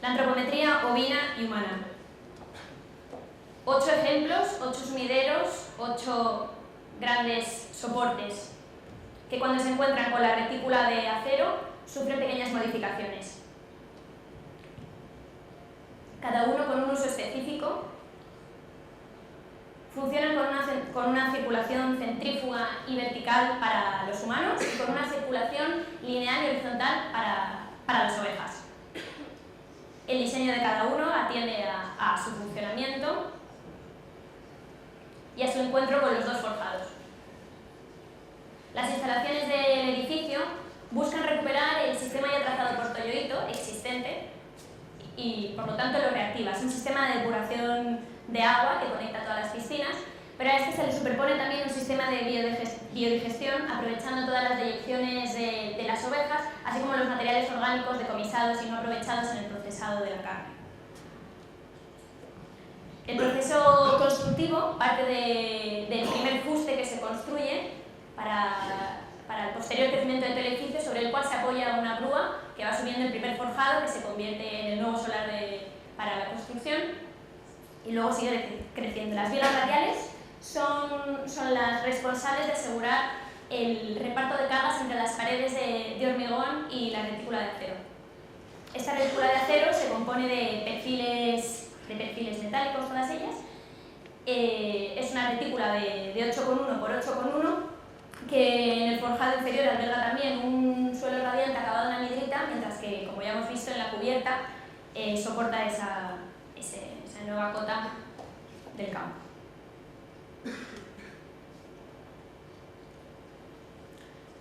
La antropometría ovina y humana. 8 ejemplos, 8 sumideros, 8 grandes soportes que cuando se encuentran con la retícula de acero sufren pequeñas modificaciones. Cada uno con un uso específico. Funcionan con una circulación centrífuga y vertical para los humanos y con una circulación lineal y horizontal para las ovejas. El diseño de cada uno atiende a su funcionamiento y a su encuentro con los dos forjados. Las instalaciones del edificio buscan recuperar el sistema ya trazado por Toyoito existente y, por lo tanto, lo reactiva. Es un sistema de depuración de agua que conecta todas las piscinas, pero a este se le superpone también un sistema de biodigestión, aprovechando todas las deyecciones de las ovejas, así como los materiales orgánicos decomisados y no aprovechados en el procesado de la carne. El proceso constructivo parte del primer fuste que se construye para el posterior crecimiento del edificio, sobre el cual se apoya una grúa que va subiendo el primer forjado, que se convierte en el nuevo solar para la construcción, y luego sigue creciendo. Las vigas radiales son las responsables de asegurar el reparto de cargas entre las paredes de hormigón y la retícula de acero. Esta retícula de acero se compone de perfiles metálicos, todas ellas. Es una retícula de 8,1 por 8,1, que en el forjado inferior alberga también un suelo radiante acabado en anhidrita, mientras que, como ya hemos visto en la cubierta, soporta esa nueva cota del campo.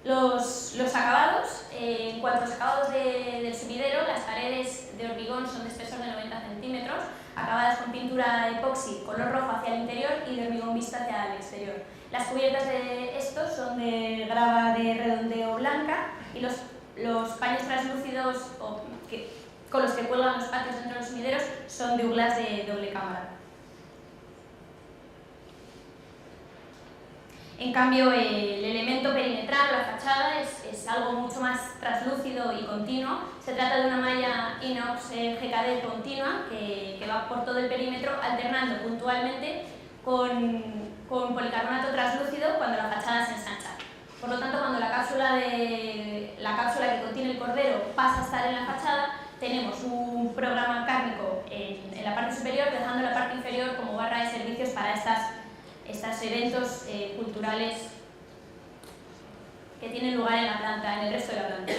Los acabados, en cuanto a los acabados del sumidero, las paredes de hormigón son de espesor de 90 centímetros, acabadas con pintura epoxi color rojo hacia el interior y de hormigón visto hacia el exterior. Las cubiertas de estos son de grava de redondeo blanca y los paños translúcidos con los que cuelgan los patios dentro de los sumideros son de uglas de doble cámara. En cambio, el elemento perimetral, la fachada, es algo mucho más translúcido y continuo. Se trata de una malla inox GKD continua que va por todo el perímetro, alternando puntualmente con policarbonato translúcido cuando la fachada se ensancha. Por lo tanto, cuando la cápsula que contiene el cordero pasa a estar en la fachada, tenemos un programa cárnico en la parte superior, dejando la parte inferior como barra de servicios para estos eventos culturales que tienen lugar en el resto de la planta.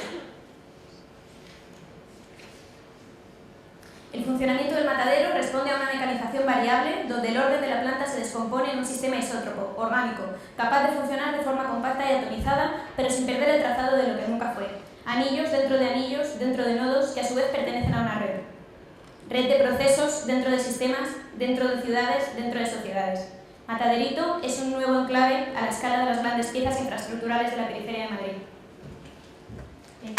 El funcionamiento del matadero responde a una mecanización variable, donde el orden de la planta se descompone en un sistema isótropo, orgánico, capaz de funcionar de forma compacta y atomizada, pero sin perder el trazado de lo que nunca fue. Anillos, dentro de nodos, que a su vez pertenecen a una red. red de procesos dentro de sistemas, dentro de ciudades, dentro de sociedades. Mataderito es un nuevo enclave a la escala de las grandes piezas infraestructurales de la periferia de Madrid. Bien.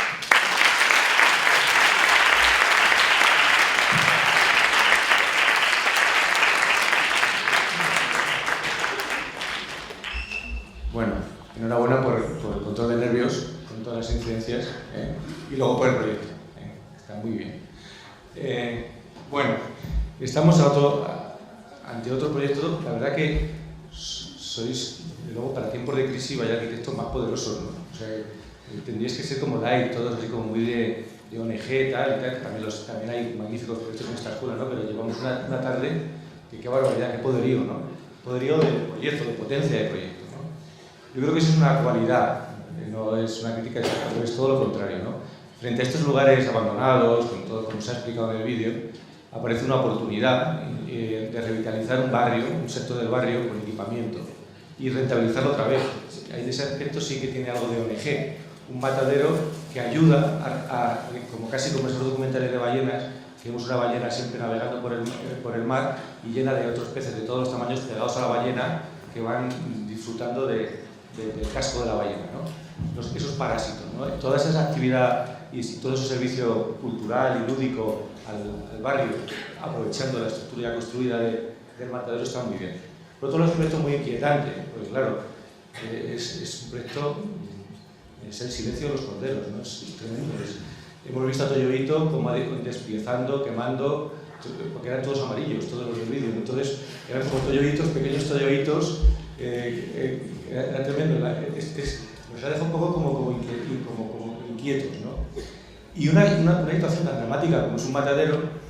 Bueno, enhorabuena por el control de nervios, con todas las incidencias, y luego por el proyecto. Está muy bien. Bueno, estamos ante otro proyecto. La verdad que sois, luego, para tiempos de crisis, vaya arquitectos más poderosos, ¿no? O sea, tendríais que ser como light, todos así como muy de ONG, tal, que también hay magníficos proyectos en esta escuela, ¿no? Pero llevamos una tarde que qué barbaridad, qué poderío, ¿no? Poderío de proyecto, de potencia de proyecto, ¿no? Yo creo que eso es una cualidad, no es una crítica, es todo lo contrario, ¿no? Frente a estos lugares abandonados, como se ha explicado en el vídeo, aparece una oportunidad de revitalizar un barrio, un sector del barrio con equipamiento y rentabilizarlo otra vez. Ahí de ese aspecto sí que tiene algo de ONG, un matadero que ayuda como casi como esos documentales de ballenas, que vemos una ballena siempre navegando por el mar y llena de otros peces de todos los tamaños pegados a la ballena que van disfrutando del casco de la ballena, ¿no? Esos parásitos, ¿no? Toda esa actividad y todo ese servicio cultural y lúdico al barrio, aprovechando la estructura ya construida del matadero, está muy bien. Por otro lado, es un proyecto muy inquietante, porque claro, es un proyecto, es el silencio de los corderos, ¿no? Es tremendo. Hemos visto a Toyoito como despiezando, quemando, porque eran todos amarillos, todos los del vídeo. Entonces, eran como toyoitos, pequeños toyoitos, era tremendo. Nos ha dejado un poco como inquietos, ¿no? Y una situación tan dramática como es un matadero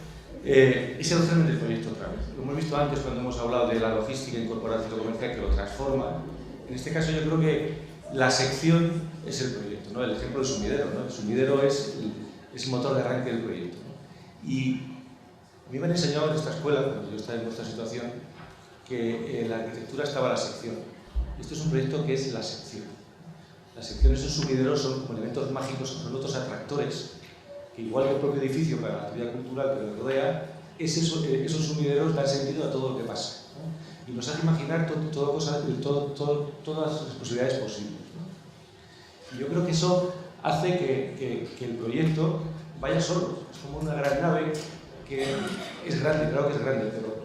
es el germen del proyecto otra vez. Lo hemos visto antes cuando hemos hablado de la logística incorporada al ciclo comercial que lo transforma. En este caso yo creo que la sección es el proyecto, ¿no? El ejemplo del sumidero, ¿no? El sumidero es el motor de arranque del proyecto, ¿no? Y a mí me han enseñado en esta escuela, cuando yo estaba en nuestra situación, que en la arquitectura estaba la sección. Esto es un proyecto que es la sección. Las secciones en sumideros son como elementos mágicos, son otros atractores, que igual que el propio edificio para la actividad cultural que lo rodea, esos sumideros dan sentido a todo lo que pasa, ¿no? Y nos hace imaginar todas las posibilidades posibles, ¿no? Y yo creo que eso hace que el proyecto vaya solo. Es como una gran nave que es grande, claro que es grande, pero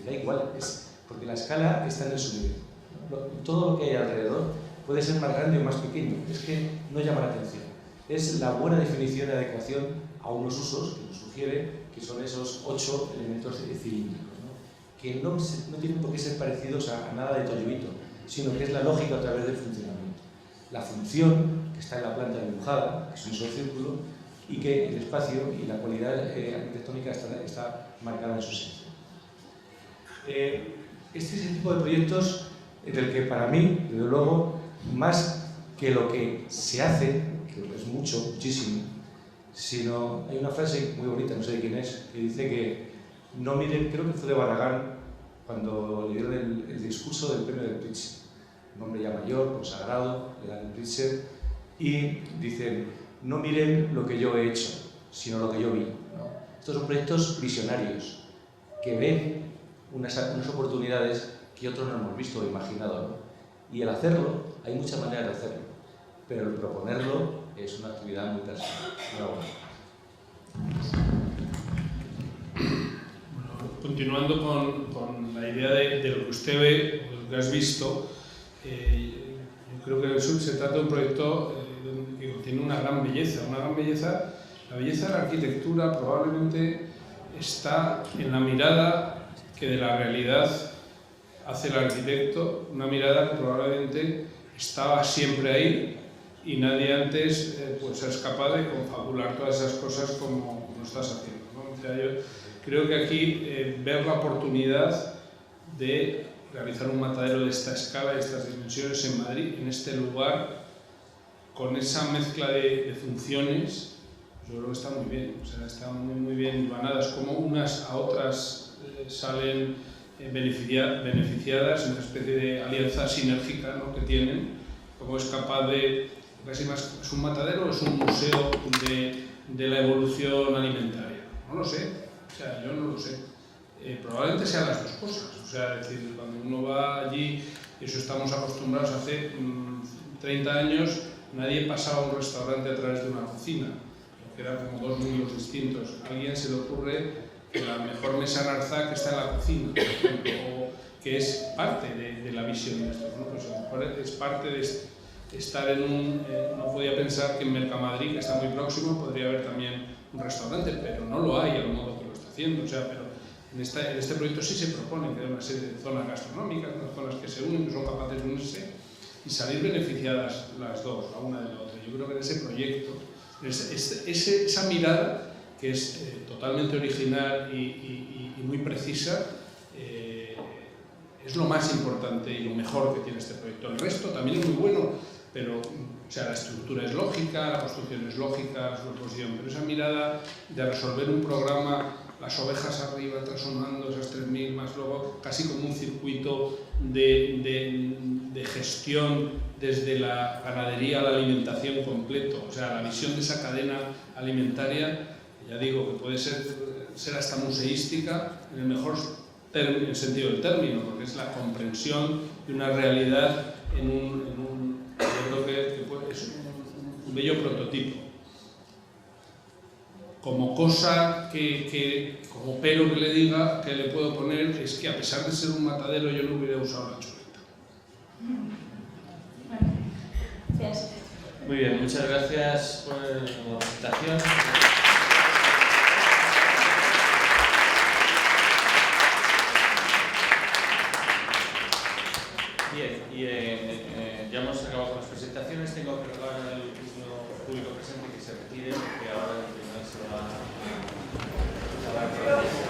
da igual, porque la escala está en el sumidero, ¿no? Todo lo que hay alrededor puede ser más grande o más pequeño, es que no llama la atención. Es la buena definición de adecuación a unos usos que nos sugiere que son esos 8 elementos cilíndricos, ¿no? Que no tienen por qué ser parecidos a nada de Toyoito, sino que es la lógica a través del funcionamiento. La función que está en la planta dibujada, que es un solo círculo, y que el espacio y la cualidad arquitectónica está marcada en su esencia. Este es el tipo de proyectos en el que para mí, desde luego, más que lo que se hace, que es muchísimo, sino hay una frase muy bonita, no sé de quién es, que dice que no miren, creo que fue de Barragán, cuando le dieron el discurso del premio del Pritzker, un hombre ya mayor, consagrado, le dan el Pritzker, y dicen, no miren lo que yo he hecho, sino lo que yo vi, ¿no? Estos son proyectos visionarios, que ven unas oportunidades que otros no hemos visto o imaginado, ¿no? Y el hacerlo, hay muchas maneras de hacerlo, pero el proponerlo es una actividad muy personal. Bueno, continuando con la idea de lo que usted ve, o lo que has visto, yo creo que se trata de un proyecto que tiene una gran belleza. La belleza de la arquitectura probablemente está en la mirada que de la realidad hace el arquitecto, una mirada que probablemente estaba siempre ahí y nadie antes pues es capaz de confabular todas esas cosas como estás haciendo, ¿no? O sea, yo creo que aquí ver la oportunidad de realizar un matadero de esta escala y estas dimensiones en Madrid, en este lugar, con esa mezcla de funciones, yo creo que está muy bien, o sea, están muy bien hilvanadas, como unas a otras salen beneficiadas en una especie de alianza sinérgica, ¿no?, que tienen, como es capaz de, casi más, ¿es un matadero o es un museo de la evolución alimentaria? No lo sé, O sea, yo no lo sé. Probablemente sean las dos cosas. O sea, es decir, cuando uno va allí, eso estamos acostumbrados hace 30 años, nadie pasaba a un restaurante a través de una cocina, que eran como dos mundos distintos. A alguien se le ocurre que la mejor mesa Narzac está en la cocina, por ejemplo, o que es parte de la visión de esto, ¿no? Pues a lo mejor es parte de estar en un... no podía pensar que en Mercamadrid, que está muy próximo, podría haber también un restaurante, pero no lo hay al modo que lo está haciendo. O sea, pero en este proyecto sí se propone que hay una serie de zonas gastronómicas, unas zonas que se unen, que son capaces de unirse y salir beneficiadas las dos, la una de la otra. Yo creo que en ese proyecto, esa mirada, que es totalmente original y muy precisa, es lo más importante y lo mejor que tiene este proyecto. El resto también es muy bueno, pero o sea, la estructura es lógica, la construcción es lógica, su proposición, pero esa mirada de resolver un programa, las ovejas arriba trasonando, esas 3.000 más luego, casi como un circuito de gestión desde la ganadería a la alimentación completo, o sea, la visión de esa cadena alimentaria, ya digo que puede ser hasta museística en el mejor sentido del término, porque es la comprensión de una realidad yo creo que es un bello prototipo. Como cosa como pero que le diga, que le puedo poner, es que a pesar de ser un matadero yo no hubiera usado la chuleta. Gracias. Muy bien, muchas gracias por la presentación. Bien, y ya hemos acabado con las presentaciones. Tengo que rogar al público presente que se retire, porque ahora el tribunal se va a acabar.